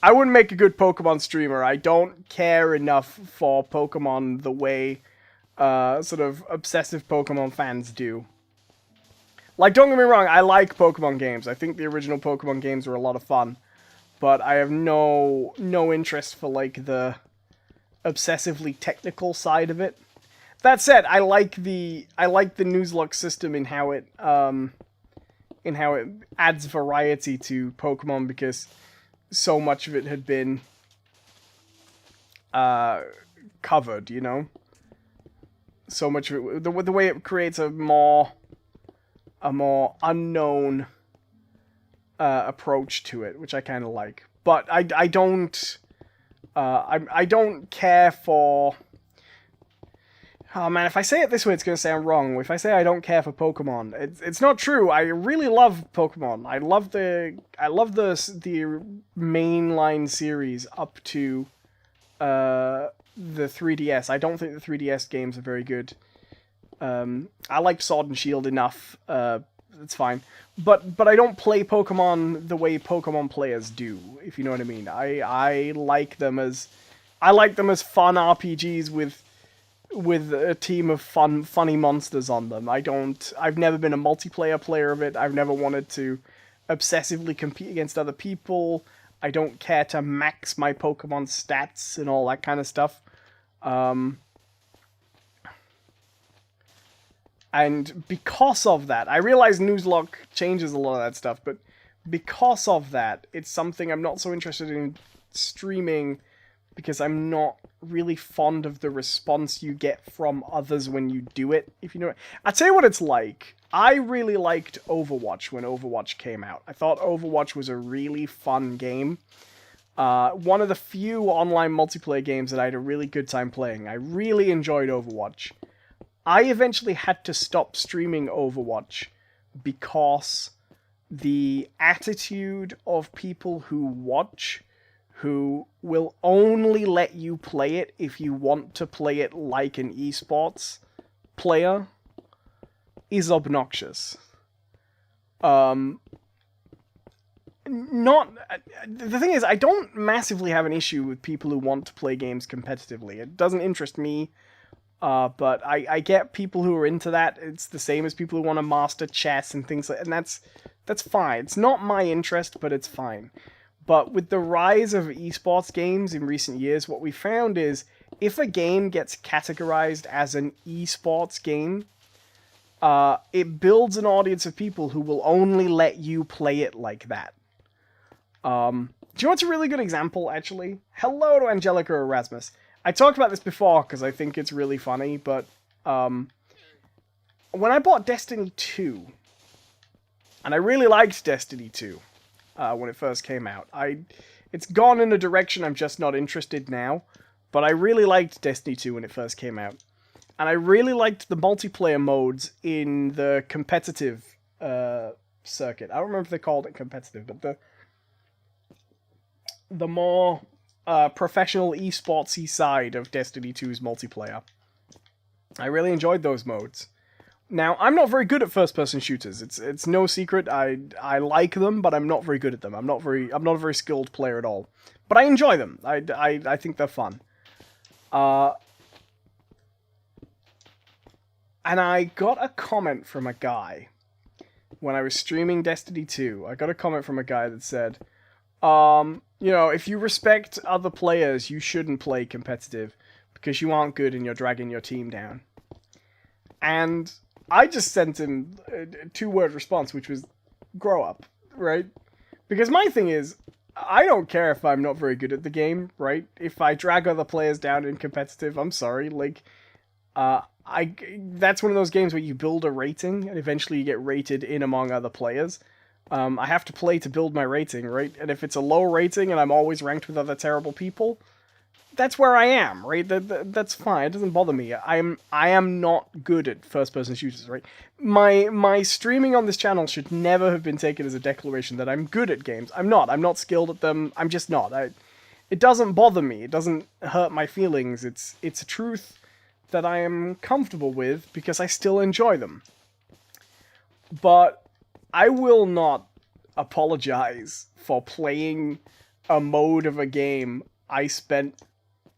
I wouldn't make a good Pokemon streamer. I don't care enough for Pokemon the way sort of obsessive Pokemon fans do. Like, don't get me wrong, I like Pokemon games. I think the original Pokemon games were a lot of fun. But I have no interest for, like, the obsessively technical side of it. That said, I like the Nuzlocke system in how it adds variety to Pokemon, because so much of it had been covered, you know? So much of it, the way it creates a more unknown approach to it, which I kind of like. But I don't care for. Oh man, if I say it this way, it's going to sound wrong. If I say I don't care for Pokemon, it's not true. I really love Pokemon. I love the mainline series up to the 3DS. I don't think the 3DS games are very good. I liked Sword and Shield enough. It's fine. But I don't play Pokemon the way Pokemon players do, if you know what I mean. I like them as fun RPGs with a team of funny monsters on them. I've never been a multiplayer player of it. I've never wanted to obsessively compete against other people. I don't care to max my Pokemon stats and all that kind of stuff. And because of that, I realize Nuzlocke changes a lot of that stuff, but because of that, it's something I'm not so interested in streaming because I'm not really fond of the response you get from others when you do it, if you know it. I'll tell you what it's like. I really liked Overwatch when Overwatch came out. I thought Overwatch was a really fun game. One of the few online multiplayer games that I had a really good time playing. I really enjoyed Overwatch. I eventually had to stop streaming Overwatch because the attitude of people who watch, who will only let you play it if you want to play it like an esports player, is obnoxious. The thing is, I don't massively have an issue with people who want to play games competitively. It doesn't interest me, but I get people who are into that. It's the same as people who want to master chess and things like that, and that's fine. It's not my interest, but it's fine. But with the rise of esports games in recent years, what we found is if a game gets categorized as an esports game, it builds an audience of people who will only let you play it like that. Do you know what's a really good example, actually? Hello to Angelica Erasmus. I talked about this before because I think it's really funny, but when I bought Destiny 2, and I really liked Destiny 2 when it first came out. It's gone in a direction I'm just not interested now, but I really liked Destiny 2 when it first came out. And I really liked the multiplayer modes in the competitive circuit. I don't remember if they called it competitive, but the more professional esportsy side of Destiny 2's multiplayer. I really enjoyed those modes. Now, I'm not very good at first-person shooters. It's no secret. I like them, but I'm not very good at them. I'm not a very skilled player at all. But I enjoy them. I think they're fun. And I got a comment from a guy when I was streaming Destiny 2. I got a comment from a guy that said, if you respect other players, you shouldn't play competitive because you aren't good and you're dragging your team down. And I just sent him a 2-word response, which was, grow up, right? Because my thing is, I don't care if I'm not very good at the game, right? If I drag other players down in competitive, I'm sorry, that's one of those games where you build a rating, and eventually you get rated in among other players. I have to play to build my rating, right? And if it's a low rating and I'm always ranked with other terrible people, that's where I am, right? That's fine. It doesn't bother me. I am not good at first-person shooters, right? My streaming on this channel should never have been taken as a declaration that I'm good at games. I'm not. I'm not skilled at them. I'm just not. It doesn't bother me. It doesn't hurt my feelings. It's a truth that I am comfortable with because I still enjoy them. But I will not apologize for playing a mode of a game I spent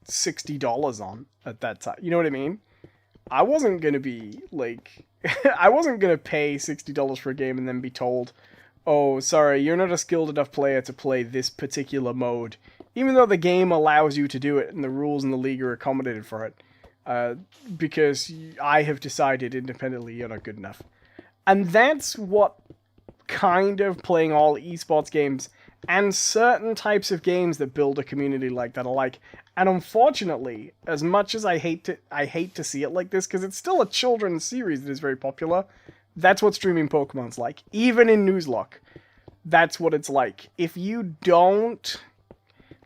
$60 on at that time. You know what I mean? I wasn't gonna be I wasn't gonna pay $60 for a game and then be told, oh, sorry, you're not a skilled enough player to play this particular mode, even though the game allows you to do it and the rules in the league are accommodated for it. Because I have decided independently you're not good enough. And that's what kind of playing all esports games and certain types of games that build a community like that are like. And unfortunately, as much as I hate to see it like this, because it's still a children's series that is very popular, that's what streaming Pokemon's like. Even in Nuzlocke, that's what it's like. If you don't...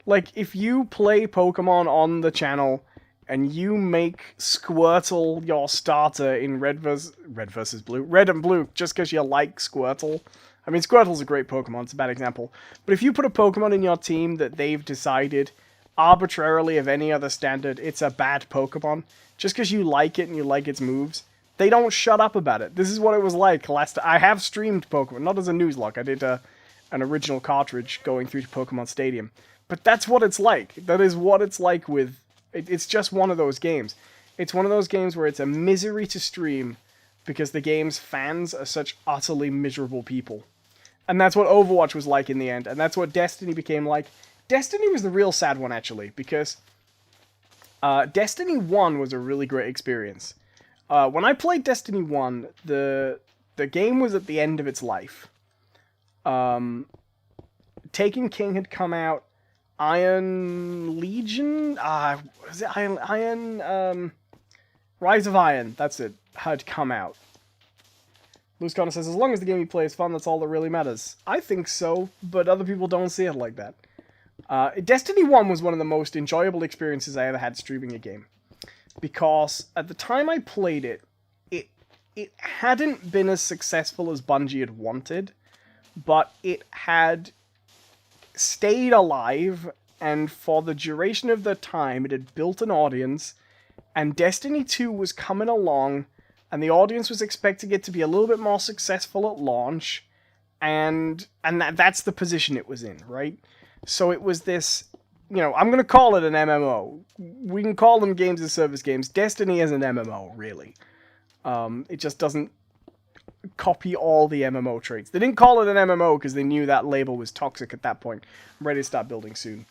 if you play Pokemon on the channel and you make Squirtle your starter in Red and Blue, just because you like Squirtle. I mean, Squirtle's a great Pokemon, it's a bad example. But if you put a Pokemon in your team that they've decided, arbitrarily of any other standard, it's a bad Pokemon, just because you like it and you like its moves, they don't shut up about it. This is what it was like last... I have streamed Pokemon, not as a Nuzlocke. I did an original cartridge going through to Pokemon Stadium. But that's what it's like. That is what it's like with... It's just one of those games. It's one of those games where it's a misery to stream because the game's fans are such utterly miserable people. And that's what Overwatch was like in the end, and that's what Destiny became like. Destiny was the real sad one, actually, because Destiny 1 was a really great experience. When I played Destiny 1, the game was at the end of its life. Taken King had come out. Iron Legion? Was it Iron, Rise of Iron, that's it, had come out. Loose Connor says, as long as the game you play is fun, that's all that really matters. I think so, but other people don't see it like that. Destiny 1 was one of the most enjoyable experiences I ever had streaming a game. Because at the time I played it, it hadn't been as successful as Bungie had wanted, but it had stayed alive, and for the duration of the time, it had built an audience, and Destiny 2 was coming along, and the audience was expecting it to be a little bit more successful at launch, and that's the position it was in, right? So it was this, I'm going to call it an MMO. We can call them games as service games. Destiny is an MMO, really. It just doesn't copy all the MMO traits. They didn't call it an MMO because they knew that label was toxic at that point. I'm ready to start building soon.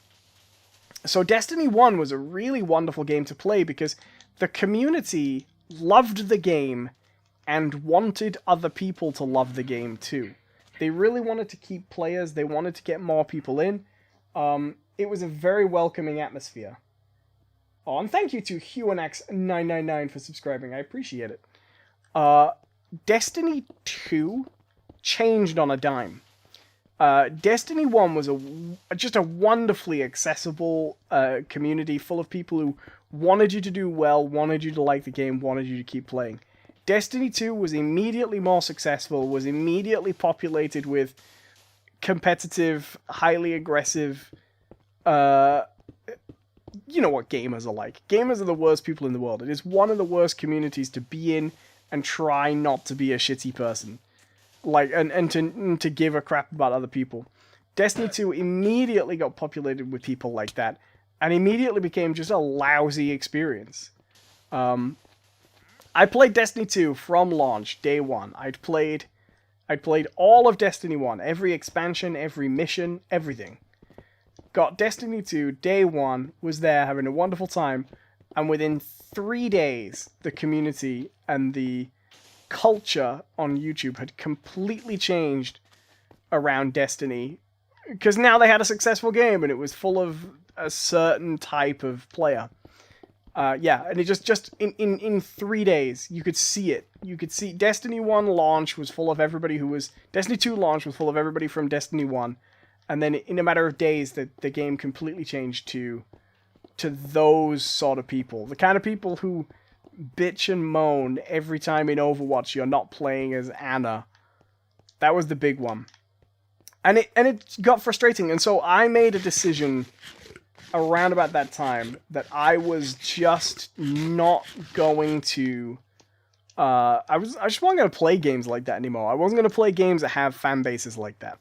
So Destiny 1 was a really wonderful game to play because the community loved the game and wanted other people to love the game too. They really wanted to keep players. They wanted to get more people in. It was a very welcoming atmosphere. Oh, and thank you to HuanX999 for subscribing. I appreciate it. Destiny 2 changed on a dime. Destiny 1 was just a wonderfully accessible community full of people who wanted you to do well, wanted you to like the game, wanted you to keep playing. Destiny 2 was immediately more successful, was immediately populated with competitive, highly aggressive, you know what gamers are like. Gamers are the worst people in the world. It is one of the worst communities to be in and try not to be a shitty person. Like, and to give a crap about other people. Destiny 2 immediately got populated with people like that, and immediately became just a lousy experience. I played Destiny 2 from launch, day one. I'd played all of Destiny 1, every expansion, every mission, everything. Got Destiny 2, day one, was there having a wonderful time, and within 3 days, the community and the culture on YouTube had completely changed around Destiny, because now they had a successful game, and it was full of a certain type of player. And it just in 3 days, you could see it. You could see Destiny 1 launch was full of everybody who was... Destiny 2 launch was full of everybody from Destiny 1. And then in a matter of days, the game completely changed to those sort of people. The kind of people who bitch and moan every time in Overwatch you're not playing as Anna. That was the big one. And it got frustrating. And so I made a decision around about that time that I was just not going to... I just wasn't going to play games like that anymore. I wasn't going to play games that have fan bases like that.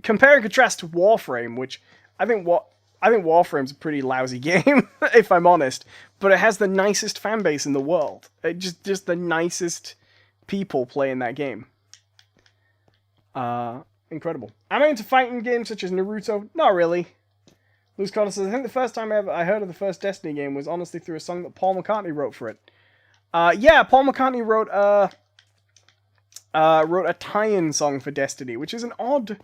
Compare and contrast to Warframe, which I think Warframe's a pretty lousy game, if I'm honest, but it has the nicest fan base in the world. It just the nicest people playing that game. Incredible. Am I into fighting games such as Naruto? Not really. Loose Connor says, I think the first time I heard of the first Destiny game was honestly through a song that Paul McCartney wrote for it. Yeah, Paul McCartney wrote a tie-in song for Destiny, which is an odd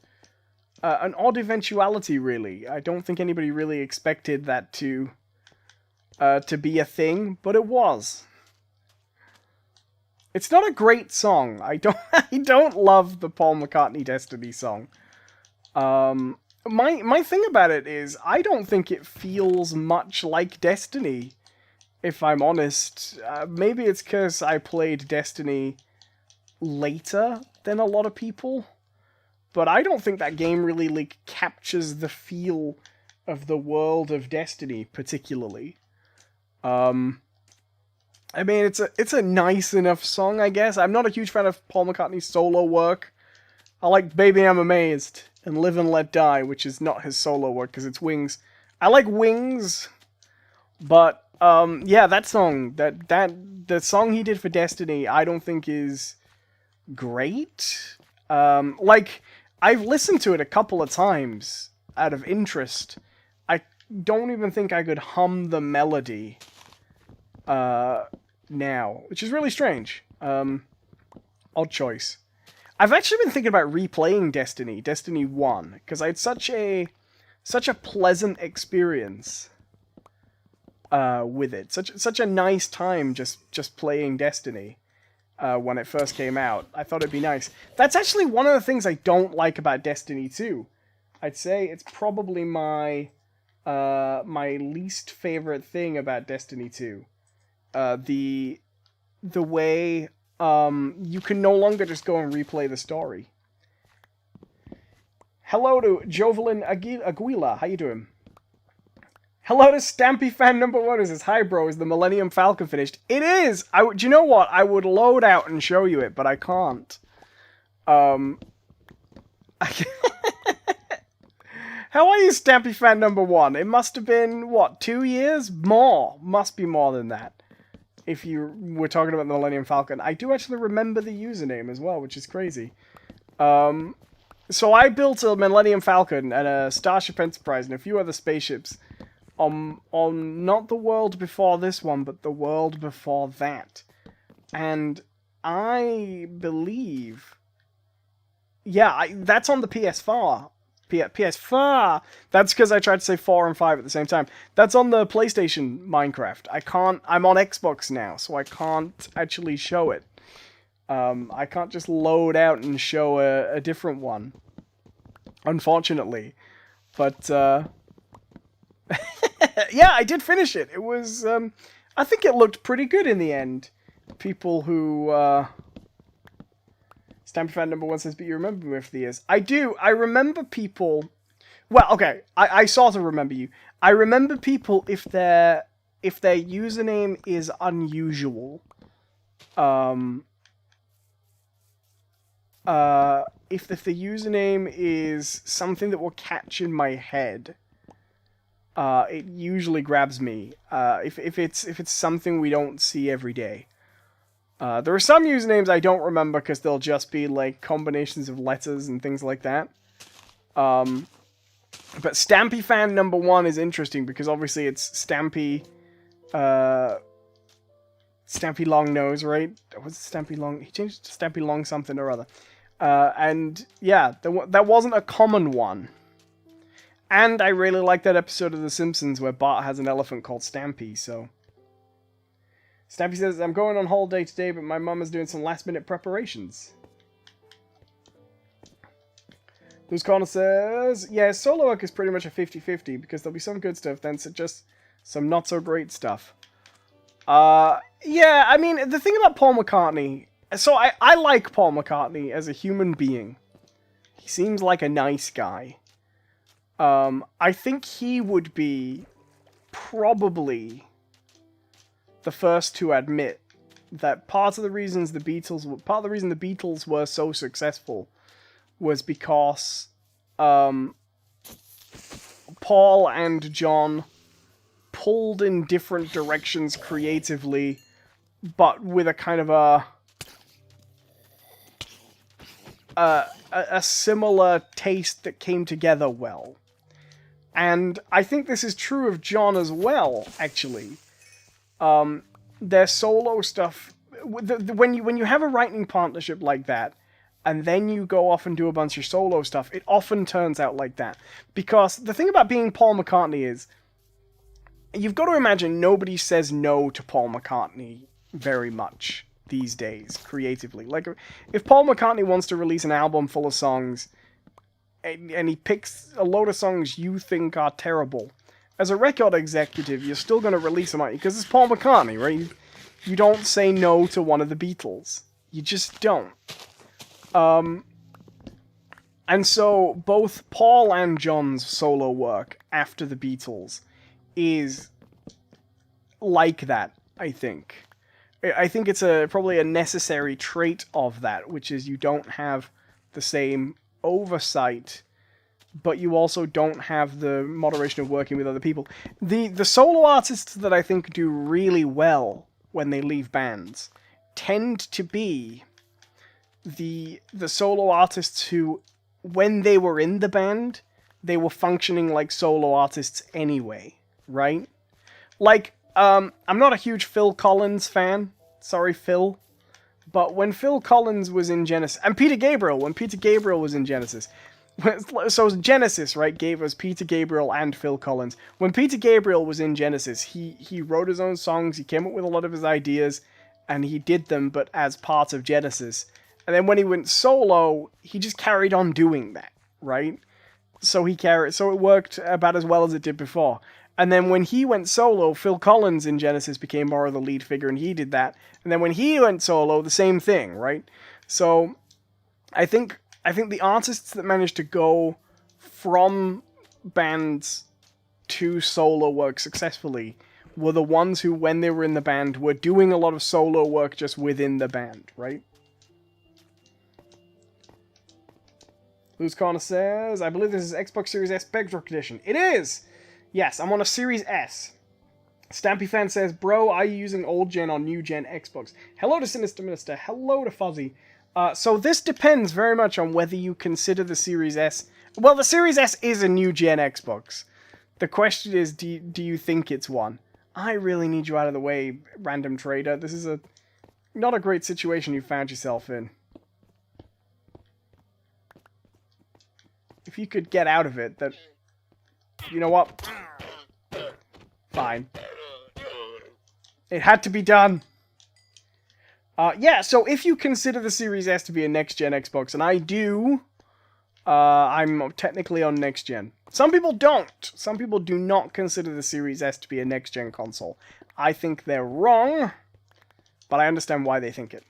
eventuality, really. I don't think anybody really expected that to be a thing, but it was. It's not a great song. I don't love the Paul McCartney Destiny song. My thing about it is I don't think it feels much like Destiny, if I'm honest. Maybe it's because I played Destiny later than a lot of people, but I don't think that game really captures the feel of the world of Destiny particularly. I mean, it's a nice enough song, I guess. I'm not a huge fan of Paul McCartney's solo work. I like Baby I'm Amazed and Live and Let Die, which is not his solo work because it's Wings. I like Wings, but yeah, that song, the song he did for Destiny, I don't think is great. I've listened to it a couple of times out of interest. I don't even think I could hum the melody now, which is really strange. Odd choice. I've actually been thinking about replaying Destiny 1, because I had such a pleasant experience with it. Such a nice time just playing Destiny when it first came out. I thought it'd be nice. That's actually one of the things I don't like about Destiny 2. I'd say it's probably my least favorite thing about Destiny 2. The way you can no longer just go and replay the story. Hello to Jovelyn Aguila. How you doing? Hello to Stampy fan number 1 who says, hi bro, is the Millennium Falcon finished? It is! Do you know what? I would load out and show you it, but I can't. How are you, Stampy fan number 1? It must have been, what, 2 years? More. Must be more than that. If you were talking about the Millennium Falcon. I do actually remember the username as well, which is crazy. So I built a Millennium Falcon and a Starship Enterprise and a few other spaceships on not the world before this one, but the world before that. And I believe... Yeah, that's on the PS4. PS4! That's because I tried to say 4 and 5 at the same time. That's on the PlayStation Minecraft. I'm on Xbox now, so I can't actually show it. I can't just load out and show a different one. Unfortunately. But, yeah, I did finish it. It was, I think it looked pretty good in the end. People who, Stampy fan number 1 says, but you remember me for the years. I do. I remember people... Well, okay, I sort of remember you. I remember people if their username is unusual. If the username is something that will catch in my head, it usually grabs me. If it's something we don't see every day. There are some usernames I don't remember because they'll just be like combinations of letters and things like that. But Stampy fan number 1 is interesting because obviously it's Stampy, Stampy Long Nose, right? What's Stampy Long? He changed it to Stampy Long something or other. And yeah, that wasn't a common one. And I really like that episode of The Simpsons where Bart has an elephant called Stampy, so... Stampy says, I'm going on holiday today, but my mum is doing some last-minute preparations. Luz Corner says, yeah, solo work is pretty much a 50-50, because there'll be some good stuff, then just some not-so-great stuff. Yeah, I mean, the thing about Paul McCartney... So, I like Paul McCartney as a human being. He seems like a nice guy. I think he would be probably the first to admit that part of the reason the Beatles were so successful was because Paul and John pulled in different directions creatively, but with a kind of a similar taste that came together well. And I think this is true of John as well, actually. Their solo stuff... When you have a writing partnership like that, and then you go off and do a bunch of solo stuff, it often turns out like that. Because the thing about being Paul McCartney is, you've got to imagine nobody says no to Paul McCartney very much these days, creatively. Like, if Paul McCartney wants to release an album full of songs, and he picks a load of songs you think are terrible, as a record executive, you're still going to release them, because it's Paul McCartney, right? You don't say no to one of the Beatles. You just don't. And so, both Paul and John's solo work after the Beatles is like that, I think. I think it's probably a necessary trait of that, which is you don't have the same oversight, but you also don't have the moderation of working with other people. The solo artists that I think do really well when they leave bands tend to be the solo artists who, when they were in the band, they were functioning like solo artists anyway, right? Like, I'm not a huge Phil Collins fan. Sorry, Phil. But when Phil Collins was in Genesis, and Peter Gabriel, when Peter Gabriel was in Genesis, so Genesis, right, gave us Peter Gabriel and Phil Collins. When Peter Gabriel was in Genesis, he wrote his own songs, he came up with a lot of his ideas, and he did them, but as part of Genesis. And then when he went solo, he just carried on doing that, right? So it worked about as well as it did before. And then when he went solo, Phil Collins in Genesis became more of the lead figure, and he did that. And then when he went solo, the same thing, right? So I think the artists that managed to go from bands to solo work successfully were the ones who, when they were in the band, were doing a lot of solo work just within the band, right? Loose Corner says, I believe this is Xbox Series S Bedrock Edition. It is! Yes, I'm on a Series S. Stampy Fan says, bro, are you using old gen or new gen Xbox? Hello to Sinister Minister. Hello to Fuzzy. So this depends very much on whether you consider the Series S... Well, the Series S is a new gen Xbox. The question is, do you think it's one? I really need you out of the way, random trader. This is not a great situation you found yourself in. If you could get out of it, that... You know what? Fine. It had to be done. Yeah, so if you consider the Series S to be a next-gen Xbox, and I do, I'm technically on next-gen. Some people don't. Some people do not consider the Series S to be a next-gen console. I think they're wrong, but I understand why they think it.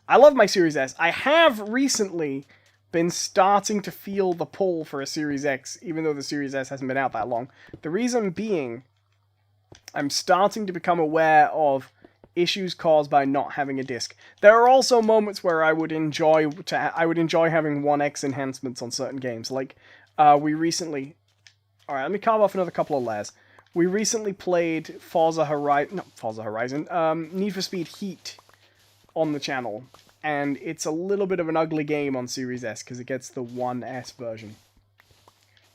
I love my Series S. I have recently been starting to feel the pull for a Series X, even though the Series S hasn't been out that long. The reason being, I'm starting to become aware of issues caused by not having a disc. There are also moments where I would enjoy having 1X enhancements on certain games. Like, we recently... Alright, let me carve off another couple of layers. We recently played Need for Speed Heat on the channel. And it's a little bit of an ugly game on Series S, because it gets the 1S version.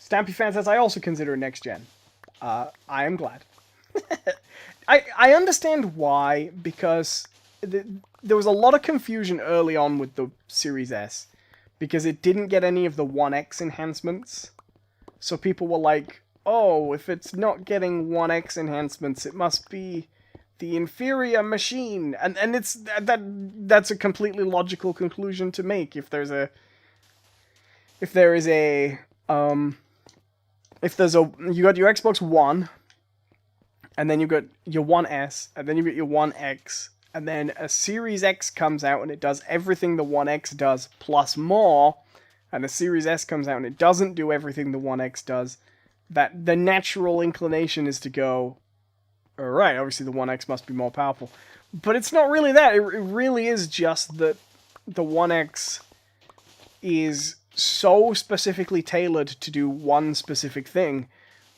Stampy Fan says, I also consider it next-gen. I am glad. I understand why, because there was a lot of confusion early on with the Series S, because it didn't get any of the 1X enhancements. So people were like, oh, if it's not getting 1X enhancements, it must be the inferior machine. And that's a completely logical conclusion to make. If there's you got your Xbox One, and then you got your 1S, and then you got your 1X, and then a Series X comes out and it does everything the 1X does plus more, and the Series S comes out and it doesn't do everything the 1X does, that the natural inclination is to go, alright, obviously the 1X must be more powerful. But it's not really that. It really is just that the 1X is so specifically tailored to do one specific thing,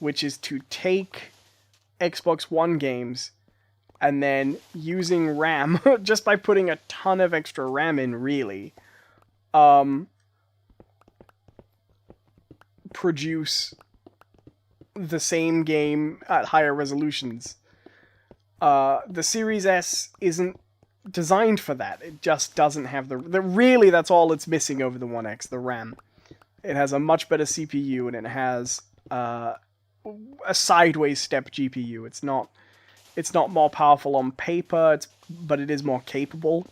which is to take Xbox One games and then using RAM, just by putting a ton of extra RAM in, really, produce the same game at higher resolutions. The Series S isn't designed for that. It just doesn't have really, that's all it's missing over the 1X, the RAM. It has a much better CPU, and it has a sideways step GPU. It's not more powerful on paper, but it is more capable.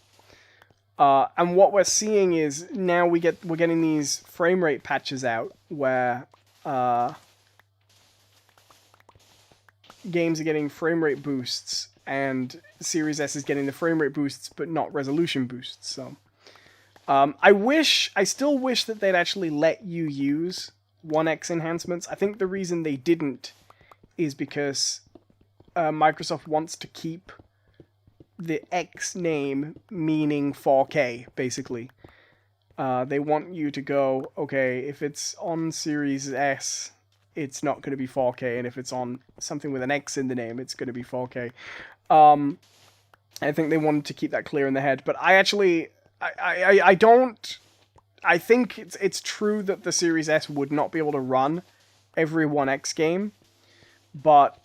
And what we're seeing is now we're getting these frame rate patches out where games are getting frame rate boosts, and Series S is getting the frame rate boosts, but not resolution boosts. So, I still wish that they'd actually let you use 1X enhancements. I think the reason they didn't is because Microsoft wants to keep the X name meaning 4K, basically. They want you to go, okay, if it's on Series S, it's not going to be 4K, and if it's on something with an X in the name, it's going to be 4K. I think they wanted to keep that clear in their head, but I think it's true that the Series S would not be able to run every 1X game, but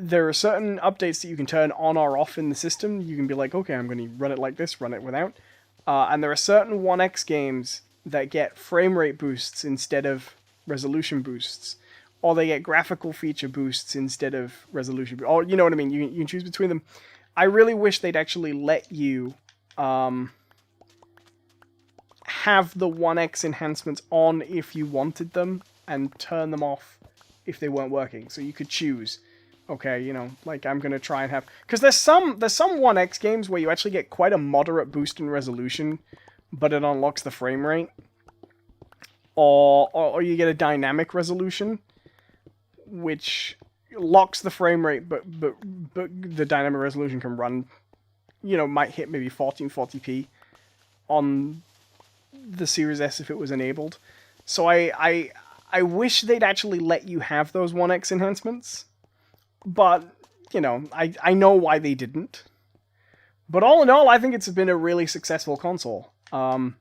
there are certain updates that you can turn on or off in the system. You can be like, okay, I'm going to run it like this, run it without. And there are certain 1x games that get frame rate boosts instead of resolution boosts. Or they get graphical feature boosts instead of resolution. Or, you know what I mean? You can choose between them. I really wish they'd actually let you have the 1x enhancements on if you wanted them, and turn them off if they weren't working. So you could choose, okay, you know, like I'm going to try and have... Because there's some 1x games where you actually get quite a moderate boost in resolution, but it unlocks the frame rate. Or you get a dynamic resolution, which locks the frame rate, but the dynamic resolution can run, you know, might hit maybe 1440p on the Series S if it was enabled. So I wish they'd actually let you have those 1x enhancements, but, you know, I know why they didn't. But all in all, I think it's been a really successful console. I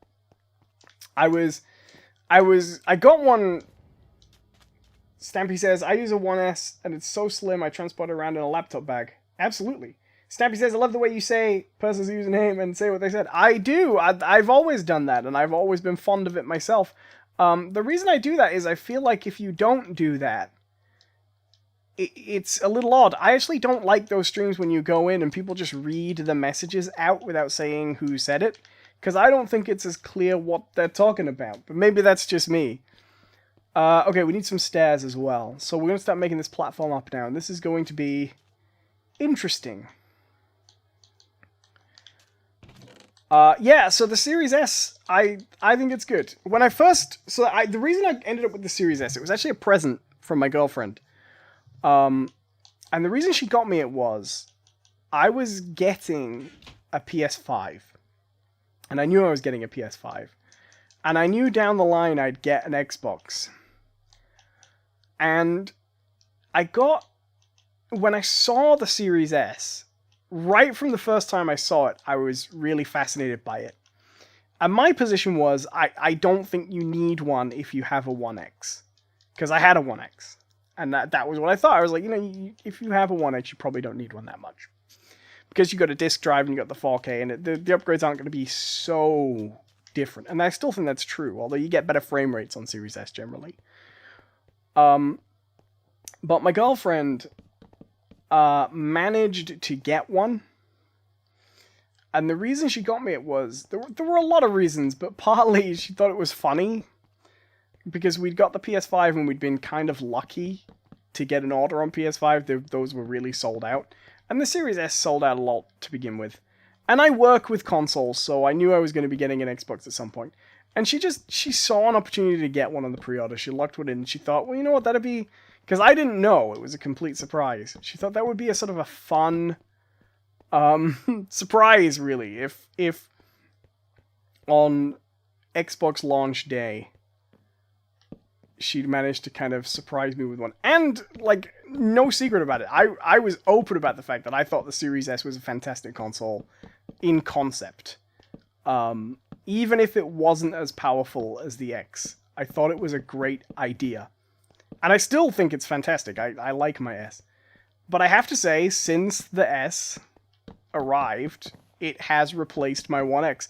got one. Stampy says, I use a 1S and it's so slim I transport it around in a laptop bag. Absolutely. Stampy says, I love the way you say person's username and say what they said. I do. I've always done that, and I've always been fond of it myself. The reason I do that is I feel like if you don't do that, it's a little odd. I actually don't like those streams when you go in and people just read the messages out without saying who said it, because I don't think it's as clear what they're talking about. But maybe that's just me. Okay, we need some stairs as well. So we're going to start making this platform up now, and this is going to be interesting. Yeah, so the Series S, I think it's good. When I first... the reason I ended up with the Series S, it was actually a present from my girlfriend. And the reason she got me it was, I was getting a PS5. And I knew I was getting a PS5. And I knew down the line I'd get an Xbox. And when I saw the Series S... right from the first time I saw it, I was really fascinated by it. And my position was, I don't think you need one if you have a 1X. Because I had a 1X. And that was what I thought. I was like, you know, if you have a 1X, you probably don't need one that much. Because you got a disk drive and you got the 4K, and the upgrades aren't going to be so different. And I still think that's true, although you get better frame rates on Series S generally. But my girlfriend... managed to get one, and the reason she got me it was, there were a lot of reasons, but partly she thought it was funny, because we'd got the PS5 and we'd been kind of lucky to get an order on PS5, those were really sold out, and the Series S sold out a lot to begin with, and I work with consoles, so I knew I was going to be getting an Xbox at some point, and she saw an opportunity to get one on the pre-order, she locked one in, and she thought, well, you know what, that'd be... Because I didn't know. It was a complete surprise. She thought that would be a sort of a fun surprise, really. If on Xbox launch day, she'd managed to kind of surprise me with one. And, like, no secret about it. I was open about the fact that I thought the Series S was a fantastic console in concept. Even if it wasn't as powerful as the X. I thought it was a great idea. And I still think it's fantastic. I like my S. But I have to say, since the S arrived, it has replaced my 1X.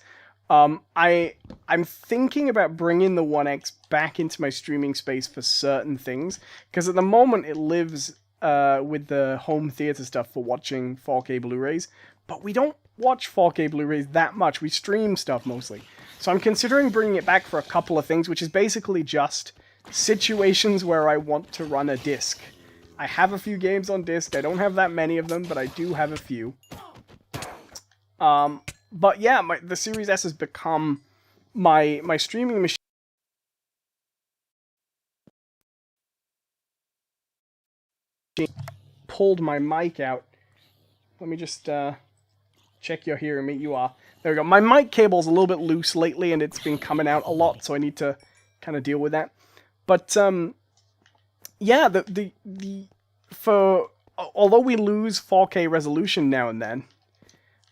I'm thinking about bringing the 1X back into my streaming space for certain things. Because at the moment, it lives with the home theater stuff for watching 4K Blu-rays. But we don't watch 4K Blu-rays that much. We stream stuff mostly. So I'm considering bringing it back for a couple of things, which is basically just... situations where I want to run a disc. I have a few games on disc. I don't have that many of them, but I do have a few. But yeah, the Series S has become my streaming machine. Pulled my mic out. Let me just check you're hearing me. You are. There we go. My mic cable's a little bit loose lately, and it's been coming out a lot, so I need to kind of deal with that. But, yeah, although we lose 4K resolution now and then,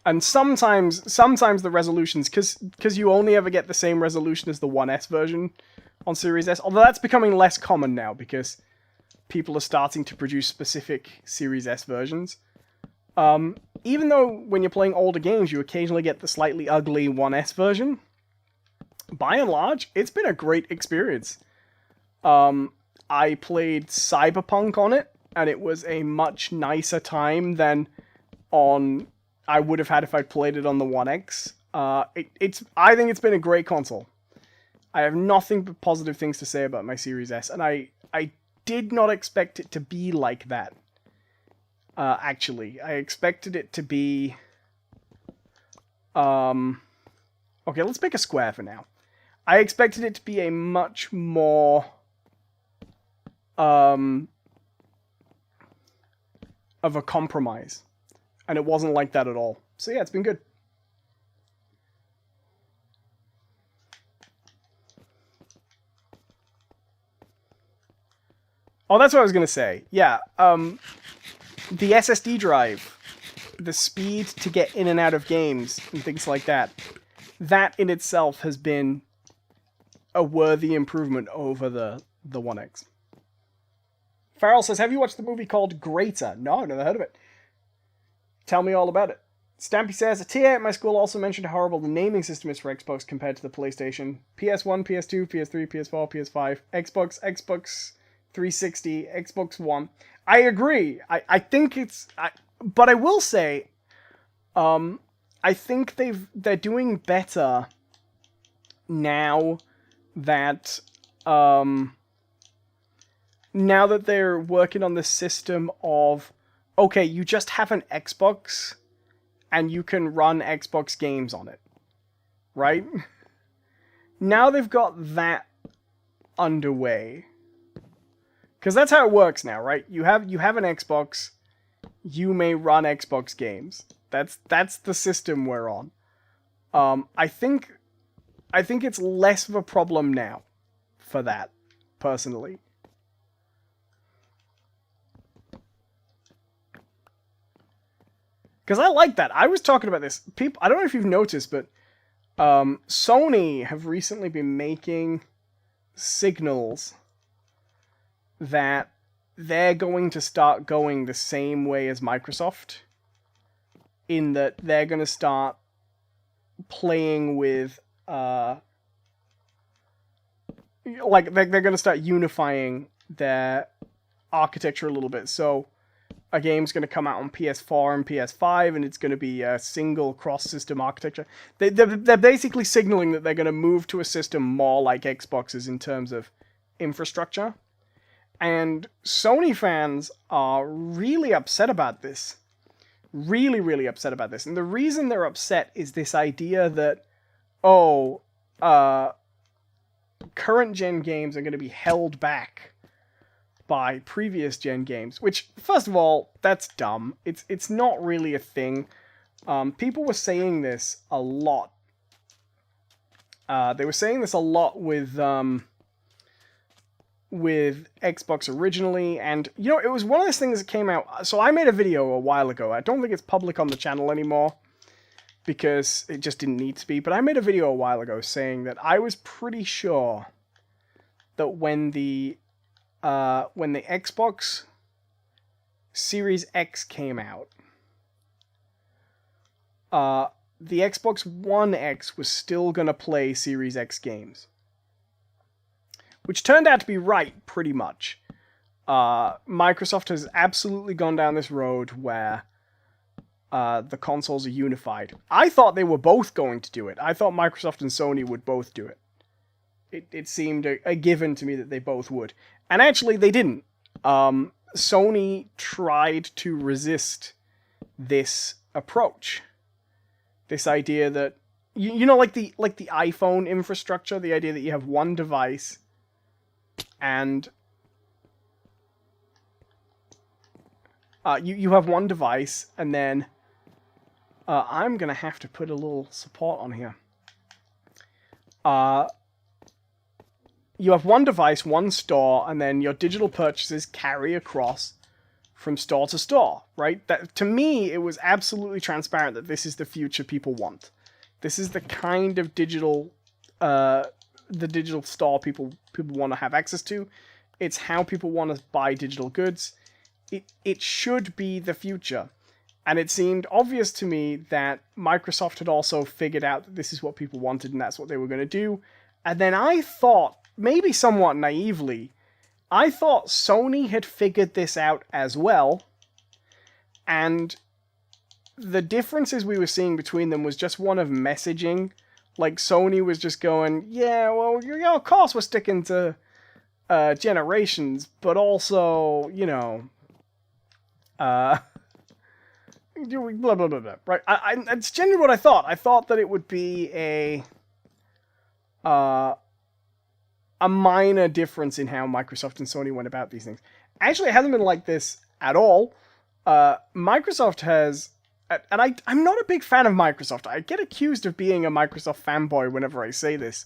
and sometimes the resolutions, because you only ever get the same resolution as the 1S version on Series S, although that's becoming less common now, because people are starting to produce specific Series S versions. Even though when you're playing older games, you occasionally get the slightly ugly 1S version, by and large, it's been a great experience. I played Cyberpunk on it, and it was a much nicer time than I would have had if I'd played it on the 1X. I think it's been a great console. I have nothing but positive things to say about my Series S, and I did not expect it to be like that. Actually, I expected it to be... Okay, let's make a square for now. I expected it to be a much more... of a compromise. And it wasn't like that at all. So yeah, it's been good. Oh, that's what I was going to say. Yeah, the SSD drive, the speed to get in and out of games and things like that, that in itself has been a worthy improvement over the 1X. Farrell says, have you watched the movie called Greater? No, I've never heard of it. Tell me all about it. Stampy says, a TA at my school also mentioned how horrible the naming system is for Xbox compared to the PlayStation. PS1, PS2, PS3, PS4, PS5, Xbox 360, Xbox One. I agree. I think it's... but I will say, I think they're doing better now that... now that they're working on this system of, okay, you just have an Xbox and you can run Xbox games on it, right? Now they've got that underway. Because that's how it works now, right? You have an Xbox, you may run Xbox games. That's the system we're on. I think it's less of a problem now for that, personally. Because I like that. I was talking about this. People, I don't know if you've noticed, but Sony have recently been making signals that they're going to start going the same way as Microsoft, in that they're going to start playing with, like, they're going to start unifying their architecture a little bit. So a game's going to come out on PS4 and PS5, and it's going to be a single cross-system architecture. They're basically signaling that they're going to move to a system more like Xbox's in terms of infrastructure. And Sony fans are really upset about this. Really, really upset about this. And the reason they're upset is this idea that, current-gen games are going to be held back by previous gen games, which, first of all, that's dumb. It's not really a thing. People were saying this a lot. They were saying this a lot with Xbox originally, and, you know, it was one of those things that came out... So I made a video a while ago. I don't think it's public on the channel anymore, because it just didn't need to be, but I made a video a while ago saying that I was pretty sure that when the Xbox Series X came out, the Xbox One X was still going to play Series X games. Which turned out to be right, pretty much. Microsoft has absolutely gone down this road where the consoles are unified. I thought they were both going to do it. I thought Microsoft and Sony would both do it. It seemed a given to me that they both would. And actually, they didn't. Sony tried to resist this approach. This idea that, you know, like the iPhone infrastructure, the idea that you have one device and you have one device, and then I'm gonna have to put a little support on here. You have one device, one store, and then your digital purchases carry across from store to store, right? That, to me, it was absolutely transparent that this is the future people want. This is the kind of digital, the digital store people want to have access to. It's how people want to buy digital goods. It should be the future. And it seemed obvious to me that Microsoft had also figured out that this is what people wanted and that's what they were going to do. And then I thought, maybe somewhat naively, I thought Sony had figured this out as well. And the differences we were seeing between them was just one of messaging. Like, Sony was just going, yeah, well, of course we're sticking to generations, but also, you know, blah, blah, blah, blah, right? It's genuinely what I thought. I thought that it would be a minor difference in how Microsoft and Sony went about these things. Actually, it hasn't been like this at all. Microsoft has, and I'm not a big fan of Microsoft. I get accused of being a Microsoft fanboy whenever I say this.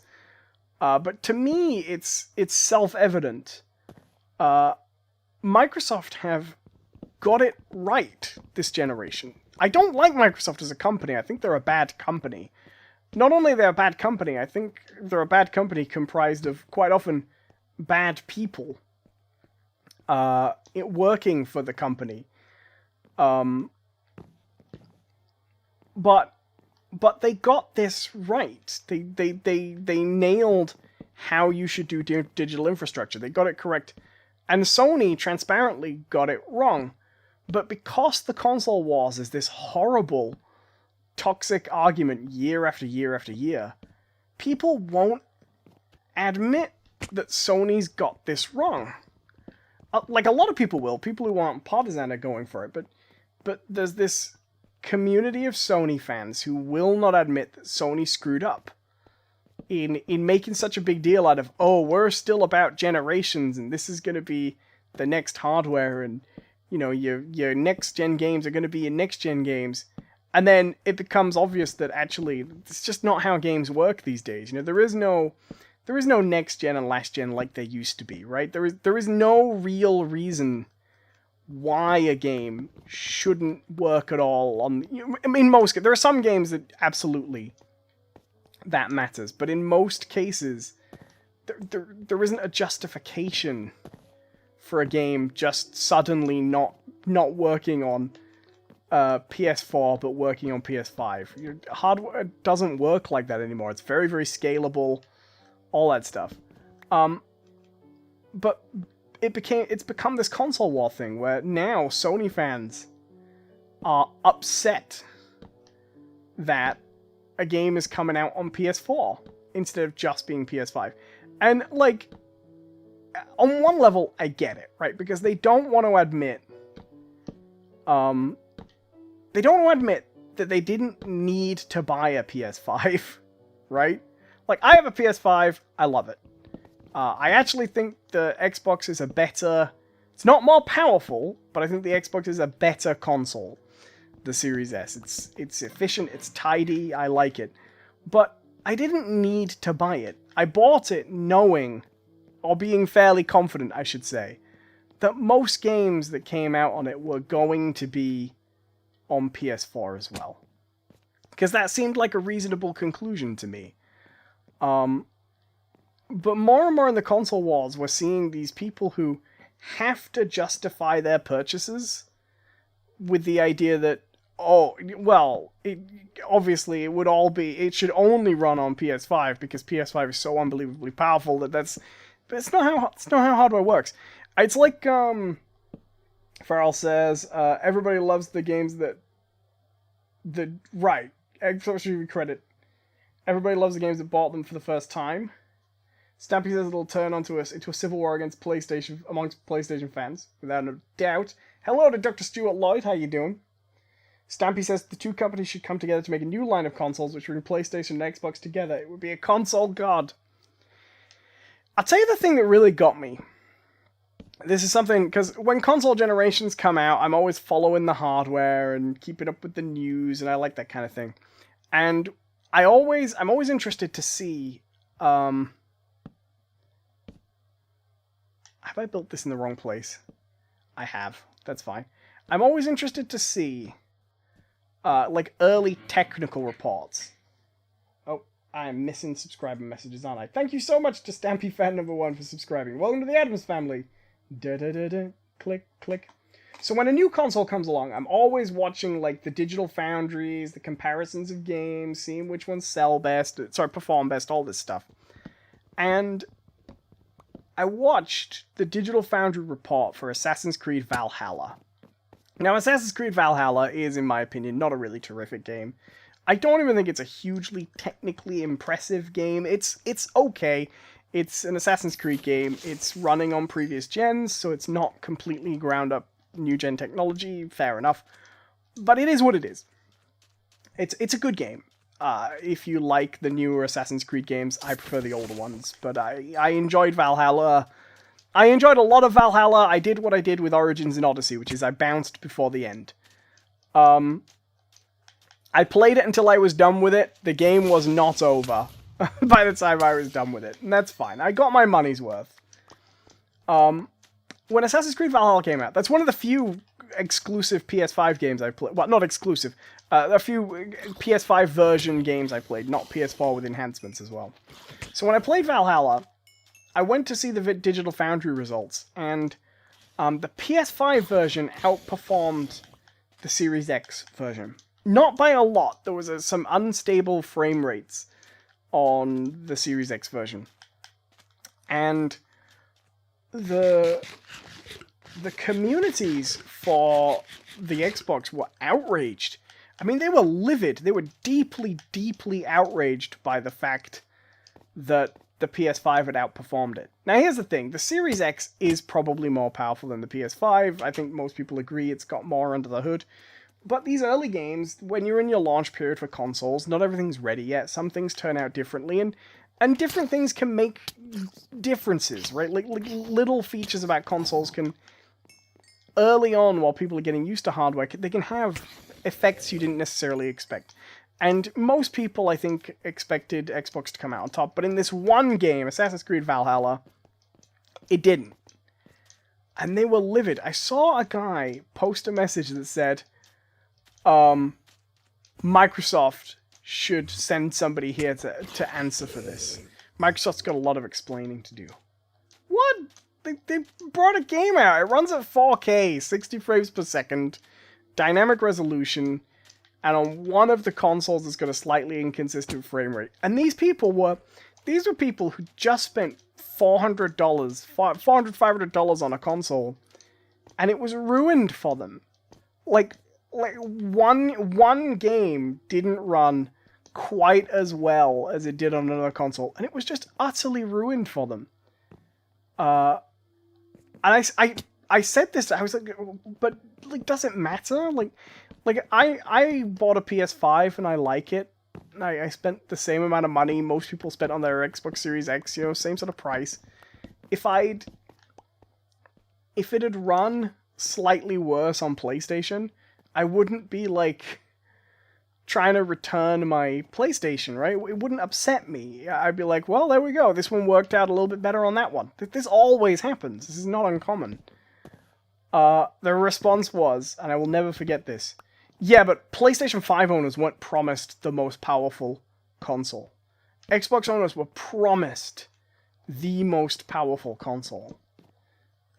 But to me, it's self-evident. Microsoft have got it right this generation. I don't like Microsoft as a company. I think they're a bad company. Not only they're a bad company, I think they're a bad company comprised of, quite often, bad people working for the company. But they got this right. They nailed how you should do digital infrastructure. They got it correct. And Sony transparently got it wrong. But because the console wars is this horrible, toxic argument year after year after year, people won't admit that Sony's got this wrong. Like, a lot of people will. People who aren't partisan are going for it. But there's this community of Sony fans who will not admit that Sony screwed up in making such a big deal out of, oh, we're still about generations and this is going to be the next hardware and, you know, your next-gen games are going to be your next-gen games. And then it becomes obvious that actually it's just not how games work these days. You know, there is no next-gen and last-gen like there used to be, right? There is no real reason why a game shouldn't work at all on... I mean, there are some games that absolutely that matters, but in most cases, there isn't a justification for a game just suddenly not working on PS4 but working on PS5. Hardware doesn't work like that anymore. It's very, very scalable, all that stuff. But it's become this console war thing where now Sony fans are upset that a game is coming out on PS4 instead of just being PS5. And, like, on one level, I get it, right? Because they don't want to admit that they didn't need to buy a PS5, right? Like, I have a PS5, I love it. I actually think the Xbox is it's not more powerful, but I think the Xbox is a better console. The Series S. It's efficient, it's tidy, I like it. But I didn't need to buy it. I bought it knowing, or being fairly confident, I should say, that most games that came out on it were going to be on PS4 as well. Because that seemed like a reasonable conclusion to me. But more and more in the console wars, we're seeing these people who have to justify their purchases with the idea that, oh, well, obviously it should only run on PS5 because PS5 is so unbelievably powerful but it's not how hardware works. It's like, Farrell says, everybody loves the games right, Xbox should be credit. Everybody loves the games that bought them for the first time. Stampy says it'll turn into a civil war amongst PlayStation fans, without a doubt. Hello to Dr. Stuart Lloyd, how you doing? Stampy says the two companies should come together to make a new line of consoles which bring PlayStation and Xbox together. It would be a console god. I'll tell you the thing that really got me. This is something, because when console generations come out, I'm always following the hardware and keeping up with the news, and I like that kind of thing. And I'm always interested to see, have I built this in the wrong place? I have. That's fine. I'm always interested to see, like, early technical reports. Oh, I'm missing subscriber messages, aren't I? Thank you so much to Stampy Fan number 1 for subscribing. Welcome to the Adams family. Da-da-da-da. Click, click. So when a new console comes along, I'm always watching like the digital foundries, the comparisons of games, seeing which ones perform best, all this stuff. And I watched the Digital Foundry report for Assassin's Creed Valhalla. Now, Assassin's Creed Valhalla is, in my opinion, not a really terrific game. I don't even think it's a hugely technically impressive game. It's okay. It's an Assassin's Creed game. It's running on previous gens, so it's not completely ground up new gen technology. Fair enough. But it is what it is. It's a good game. If you like the newer Assassin's Creed games, I prefer the older ones. But I enjoyed Valhalla. I enjoyed a lot of Valhalla. I did what I did with Origins and Odyssey, which is I bounced before the end. I played it until I was done with it. The game was not over by the time I was done with it. And that's fine. I got my money's worth. When Assassin's Creed Valhalla came out, that's one of the few exclusive PS5 games I played. Well, not exclusive. A few PS5 version games I played, not PS4 with enhancements as well. So when I played Valhalla, I went to see the Digital Foundry results, and the PS5 version outperformed the Series X version. Not by a lot. There was some unstable frame rates on the Series X version. And the communities for the Xbox were outraged. I mean, they were livid. They were deeply, deeply outraged by the fact that the PS5 had outperformed it. Now, here's the thing. The Series X is probably more powerful than the PS5. I think most people agree it's got more under the hood. But these early games, when you're in your launch period for consoles, not everything's ready yet. Some things turn out differently, and different things can make differences, right? Like little features about consoles can, early on, while people are getting used to hardware, they can have effects you didn't necessarily expect. And most people, I think, expected Xbox to come out on top. But in this one game, Assassin's Creed Valhalla, it didn't. And they were livid. I saw a guy post a message that said, Microsoft should send somebody here to answer for this. Microsoft's got a lot of explaining to do. What? They brought a game out. It runs at 4K, 60 frames per second, dynamic resolution, and on one of the consoles it's got a slightly inconsistent frame rate. And these were people who just spent $400, $500 on a console, and it was ruined for them. Like one game didn't run quite as well as it did on another console, and it was just utterly ruined for them. And I said this, I was like, but like, does it matter? Like I bought a PS5 and I like it. I spent the same amount of money most people spent on their Xbox Series X, same sort of price. If it had run slightly worse on PlayStation, I wouldn't be like trying to return my PlayStation, right? It wouldn't upset me. I'd be like, well, there we go. This one worked out a little bit better on that one. This always happens. This is not uncommon. The response was, and I will never forget this, yeah, but PlayStation 5 owners weren't promised the most powerful console. Xbox owners were promised the most powerful console.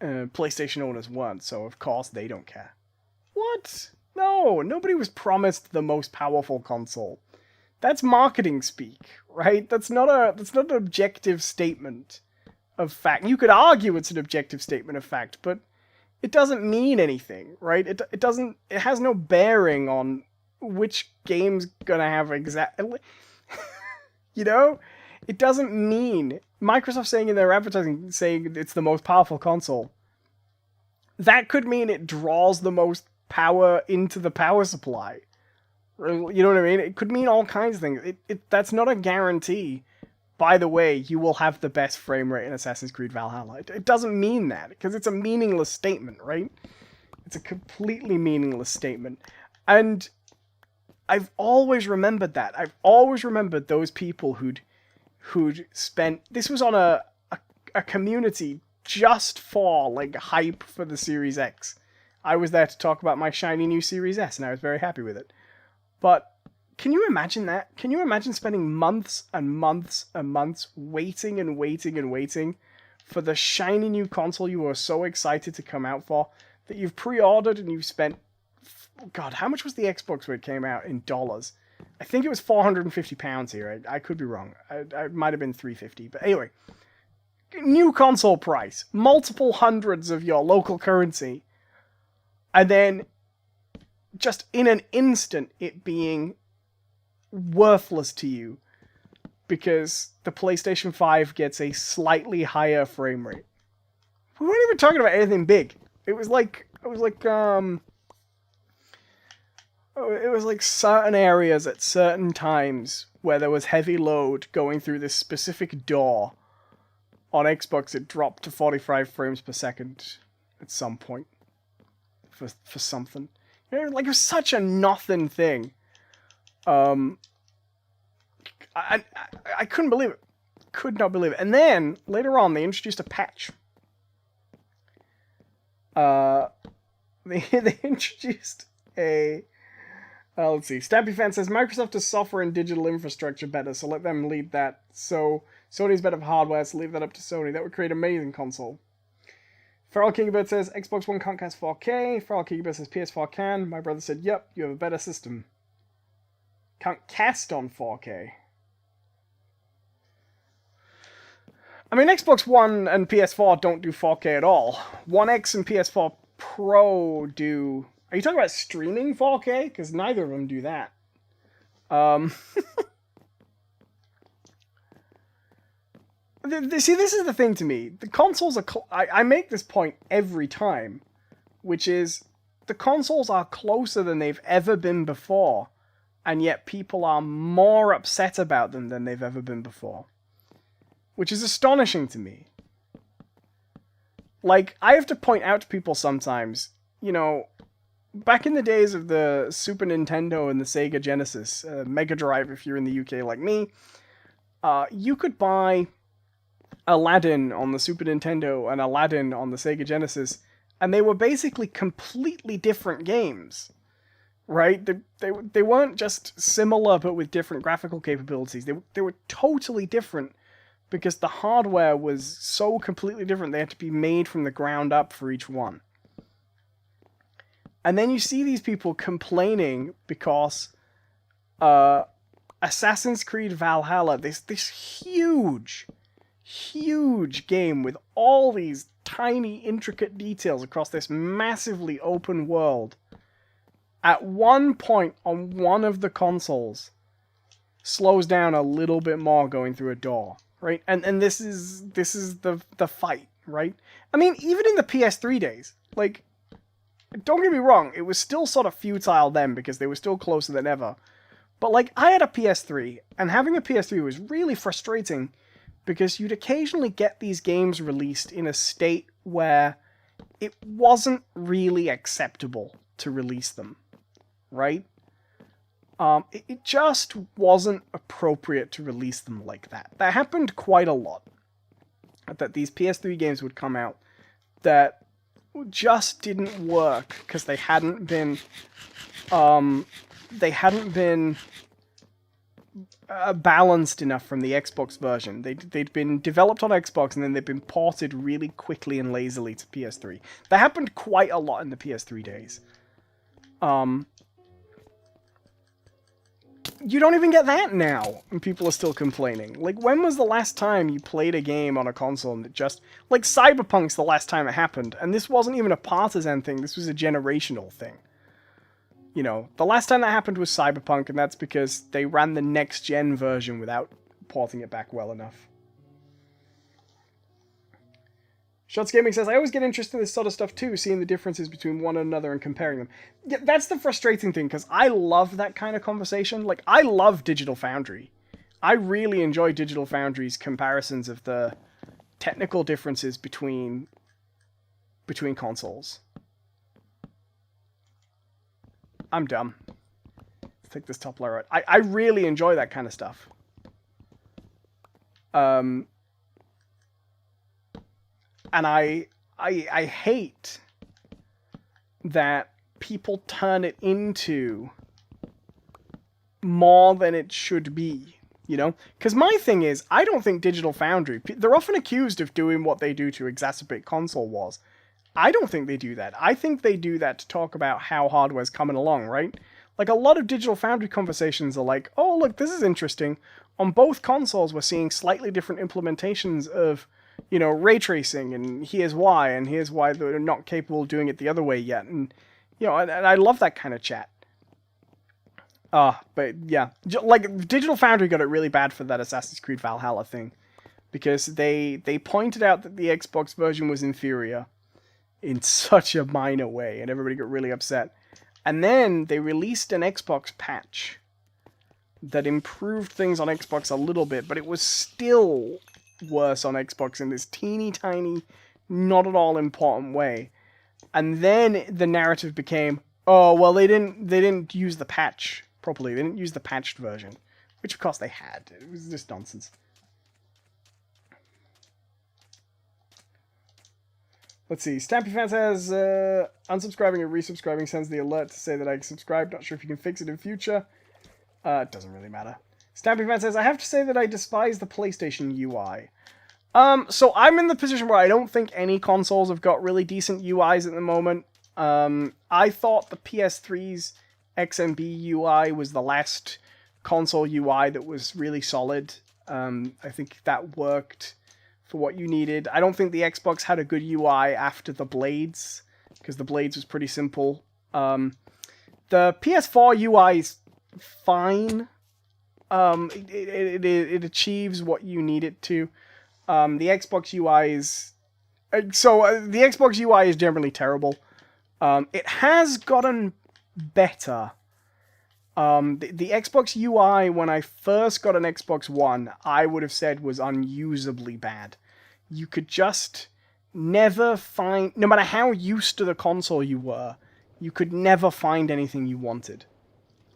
PlayStation owners weren't, so of course they don't care. What? No, nobody was promised the most powerful console. That's marketing speak, right? That's not an objective statement of fact. You could argue it's an objective statement of fact, but it doesn't mean anything, right? It has no bearing on which game's gonna have exactly. It doesn't mean Microsoft saying in their advertising saying it's the most powerful console. That could mean it draws the most power into the power supply. You know what I mean? It could mean all kinds of things. That's not a guarantee. By the way, you will have the best frame rate in Assassin's Creed Valhalla. It doesn't mean that, because it's a meaningless statement, right? It's a completely meaningless statement. And I've always remembered that. I've always remembered those people who'd spent... This was on a community just for, like, hype for the Series X. I was there to talk about my shiny new Series S, and I was very happy with it. But can you imagine that? Can you imagine spending months and months and months waiting and waiting and waiting for the shiny new console you were so excited to come out for, that you've pre-ordered and you've spent... God, how much was the Xbox when it came out in dollars? I think it was £450 here. I could be wrong. I might have been $350. But anyway, new console price, multiple hundreds of your local currency, and then just in an instant it being worthless to you because the PlayStation 5 gets a slightly higher frame rate. We weren't even talking about anything big. It was like certain areas at certain times where there was heavy load going through this specific door. On Xbox, it dropped to 45 frames per second at some point for something. You know, like, it was such a nothing thing. I couldn't believe it. Could not believe it. And then, later on, they introduced a patch. They introduced a... let's see. Stampy Fan says, Microsoft does software and digital infrastructure better, so let them lead that. So, Sony's better for hardware, so leave that up to Sony. That would create an amazing console. Feral Kingabird says, Xbox One can't cast 4K. Feral Kingabird says, PS4 can. My brother said, yep, you have a better system. Can't cast on 4K. I mean, Xbox One and PS4 don't do 4K at all. One X and PS4 Pro do... Are you talking about streaming 4K? Because neither of them do that. See, this is the thing to me. The consoles are... I make this point every time, which is the consoles are closer than they've ever been before, and yet people are more upset about them than they've ever been before. Which is astonishing to me. Like, I have to point out to people sometimes, you know, back in the days of the Super Nintendo and the Sega Genesis, Mega Drive if you're in the UK like me, you could buy Aladdin on the Super Nintendo and Aladdin on the Sega Genesis, and they were basically completely different games, right? They weren't just similar but with different graphical capabilities. They were totally different because the hardware was so completely different. They had to be made from the ground up for each one. And then you see these people complaining because Assassin's Creed Valhalla, this huge game with all these tiny, intricate details across this massively open world, at one point on one of the consoles slows down a little bit more going through a door, right? And this is the fight, right? I mean, even in the PS3 days, like, don't get me wrong, it was still sort of futile then because they were still closer than ever. But, like, I had a PS3, and having a PS3 was really frustrating because you'd occasionally get these games released in a state where it wasn't really acceptable to release them, right? It just wasn't appropriate to release them like that. That happened quite a lot. That these PS3 games would come out that just didn't work because they hadn't been balanced enough from the Xbox version. They'd been developed on Xbox and then they'd been ported really quickly and lazily to PS3. That happened quite a lot in the PS3 days. You don't even get that now, and people are still complaining. Like, when was the last time you played a game on a console and it just... Like, Cyberpunk's the last time it happened, and this wasn't even a partisan thing, this was a generational thing. You know, the last time that happened was Cyberpunk, and that's because they ran the next-gen version without porting it back well enough. Shots Gaming says, I always get interested in this sort of stuff too, seeing the differences between one another and comparing them. Yeah, that's the frustrating thing, because I love that kind of conversation. Like, I love Digital Foundry. I really enjoy Digital Foundry's comparisons of the technical differences between consoles. I'm dumb. Let's take this top layer out. I really enjoy that kind of stuff. And I hate that people turn it into more than it should be, you know? Because my thing is, I don't think Digital Foundry, they're often accused of doing what they do to exacerbate console wars. I don't think they do that. I think they do that to talk about how hardware's coming along, right? Like, a lot of Digital Foundry conversations are like, oh, look, this is interesting. On both consoles, we're seeing slightly different implementations of, you know, ray tracing, and here's why they're not capable of doing it the other way yet. And, you know, and I love that kind of chat. But yeah, like, Digital Foundry got it really bad for that Assassin's Creed Valhalla thing. Because they pointed out that the Xbox version was inferior in such a minor way, and everybody got really upset. And then they released an Xbox patch that improved things on Xbox a little bit, but it was still worse on Xbox in this teeny tiny, not at all important way. And then the narrative became, oh, well, they didn't use the patch properly. They didn't use the patched version, which of course they had. It was just nonsense. Let's see. Stampy Fan says, unsubscribing and resubscribing sends the alert to say that I subscribed. Not sure if you can fix it in future. It doesn't really matter. Stampy Fan says, I have to say that I despise the PlayStation UI. So I'm in the position where I don't think any consoles have got really decent UIs at the moment. I thought the PS3's XMB UI was the last console UI that was really solid. I think that worked for what you needed. I don't think the Xbox had a good UI after the Blades, because the Blades was pretty simple. The PS4 UI is fine. It achieves what you need it to. The Xbox UI is... the Xbox UI is generally terrible. It has gotten better. The Xbox UI, when I first got an Xbox One, I would have said was unusably bad. You could just never find... No matter how used to the console you were, you could never find anything you wanted.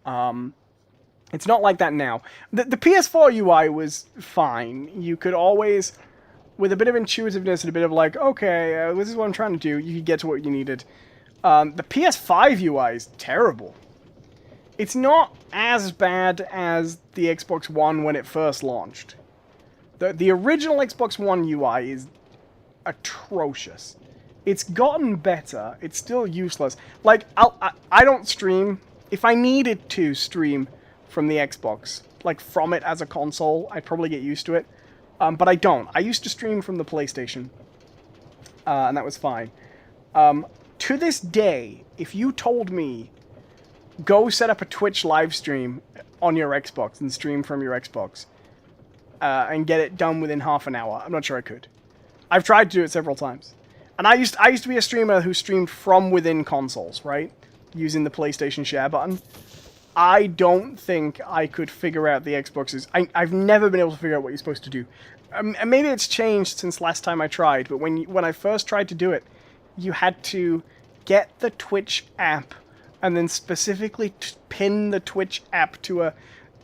It's not like that now. The PS4 UI was fine. You could always, with a bit of intuitiveness and a bit of like, okay, this is what I'm trying to do, you could get to what you needed. The PS5 UI is terrible. It's not as bad as the Xbox One when it first launched. The original Xbox One UI is atrocious. It's gotten better. It's still useless. Like, I don't stream. If I needed to stream from the Xbox, like from it as a console, I'd probably get used to it. But I don't. I used to stream from the PlayStation. And that was fine. To this day, if you told me, go set up a Twitch live stream on your Xbox and stream from your Xbox, and get it done within half an hour, I'm not sure I could. I've tried to do it several times. And I used to be a streamer who streamed from within consoles, right? Using the PlayStation share button. I don't think I could figure out the Xbox's... I've never been able to figure out what you're supposed to do. Maybe it's changed since last time I tried, but when I first tried to do it, you had to get the Twitch app and then specifically pin the Twitch app to a...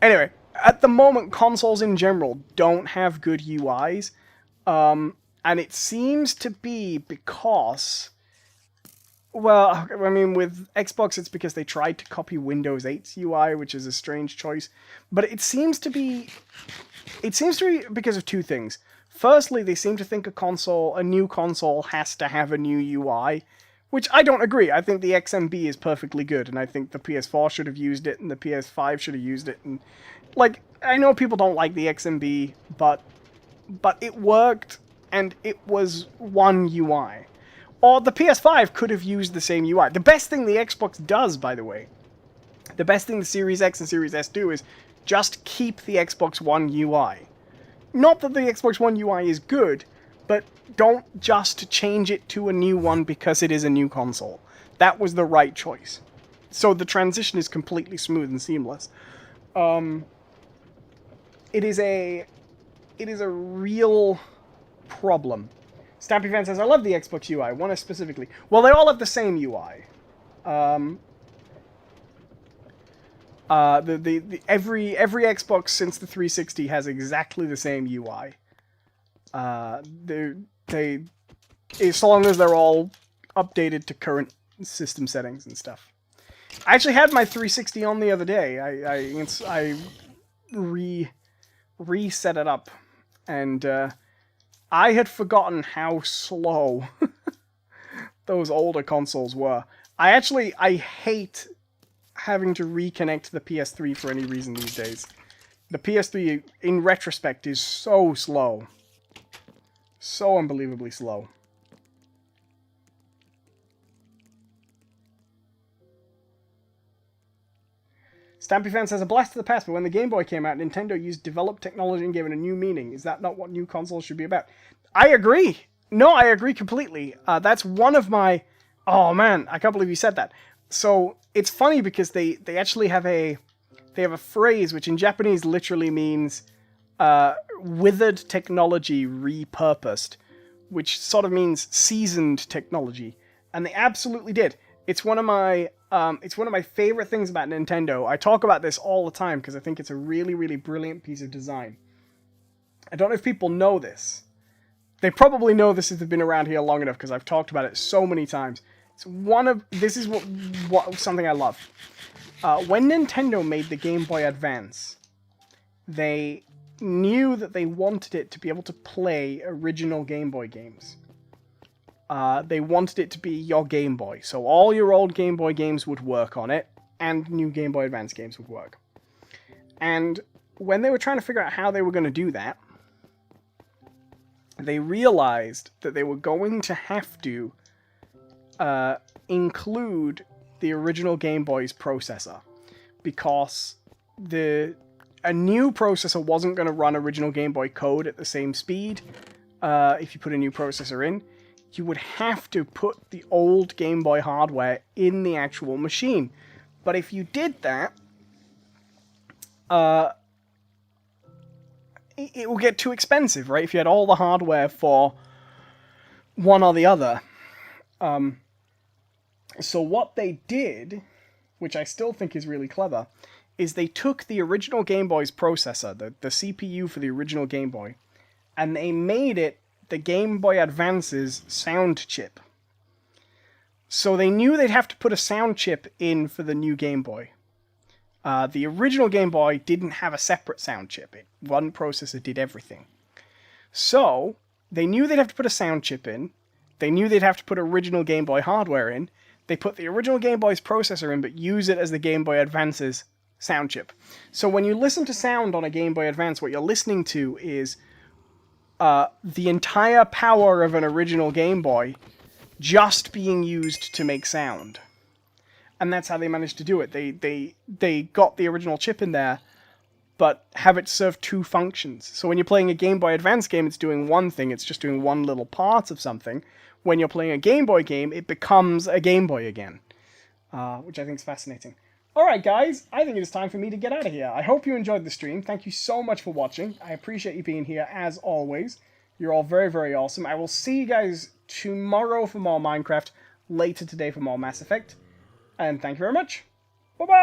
Anyway, at the moment, consoles in general don't have good UIs. And it seems to be because... Well, I mean, with Xbox, it's because they tried to copy Windows 8's UI, which is a strange choice. But it seems to be because of two things. Firstly, they seem to think a new console has to have a new UI, which I don't agree. I think the XMB is perfectly good, and I think the PS4 should have used it, and the PS5 should have used it. And like, I know people don't like the XMB, but it worked, and it was one UI. Or the PS5 could have used the same UI. The best thing the Xbox does, by the way, the best thing the Series X and Series S do is just keep the Xbox One UI. Not that the Xbox One UI is good, but don't just change it to a new one because it is a new console. That was the right choice. So the transition is completely smooth and seamless. It is a real problem. Stampy Fan says, I love the Xbox UI, one specifically. Well, they all have the same UI. Every Xbox since the 360 has exactly the same UI. So long as they're all updated to current system settings and stuff. I actually had my 360 on the other day. I reset it up, and I had forgotten how slow those older consoles were. I hate having to reconnect the PS3 for any reason these days. The PS3, in retrospect, is so slow. So unbelievably slow. Stampy Fan says, a blast to the past, but when the Game Boy came out, Nintendo used developed technology and gave it a new meaning. Is that not what new consoles should be about? I agree. No, I agree completely. That's one of my... Oh man, I can't believe you said that. So, it's funny because they actually have a phrase which in Japanese literally means withered technology repurposed, which sort of means seasoned technology. And they absolutely did. It's one of my favorite things about Nintendo. I talk about this all the time because I think it's a really, really brilliant piece of design. I don't know if people know this. They probably know this if they've been around here long enough because I've talked about it so many times. This is something I love. When Nintendo made the Game Boy Advance, they knew that they wanted it to be able to play original Game Boy games. They wanted it to be your Game Boy, so all your old Game Boy games would work on it, and new Game Boy Advance games would work. And when they were trying to figure out how they were going to do that, they realized that they were going to have to include the original Game Boy's processor, because a new processor wasn't going to run original Game Boy code at the same speed if you put a new processor in. You would have to put the old Game Boy hardware in the actual machine. But if you did that, it will get too expensive, right? If you had all the hardware for one or the other. So what they did, which I still think is really clever, is they took the original Game Boy's processor, the CPU for the original Game Boy, and they made it the Game Boy Advance's sound chip. So they knew they'd have to put a sound chip in for the new Game Boy. The original Game Boy didn't have a separate sound chip. One processor did everything. So they knew they'd have to put a sound chip in. They knew they'd have to put original Game Boy hardware in. They put the original Game Boy's processor in, but use it as the Game Boy Advance's sound chip. So when you listen to sound on a Game Boy Advance, what you're listening to is the entire power of an original Game Boy just being used to make sound. And that's how they managed to do it. They got the original chip in there, but have it serve two functions. So when you're playing a Game Boy Advance game, it's doing one thing. It's just doing one little part of something. When you're playing a Game Boy game, it becomes a Game Boy again, which I think is fascinating. Alright guys, I think it is time for me to get out of here. I hope you enjoyed the stream. Thank you so much for watching. I appreciate you being here as always. You're all very, very awesome. I will see you guys tomorrow for more Minecraft, later today for more Mass Effect. And thank you very much.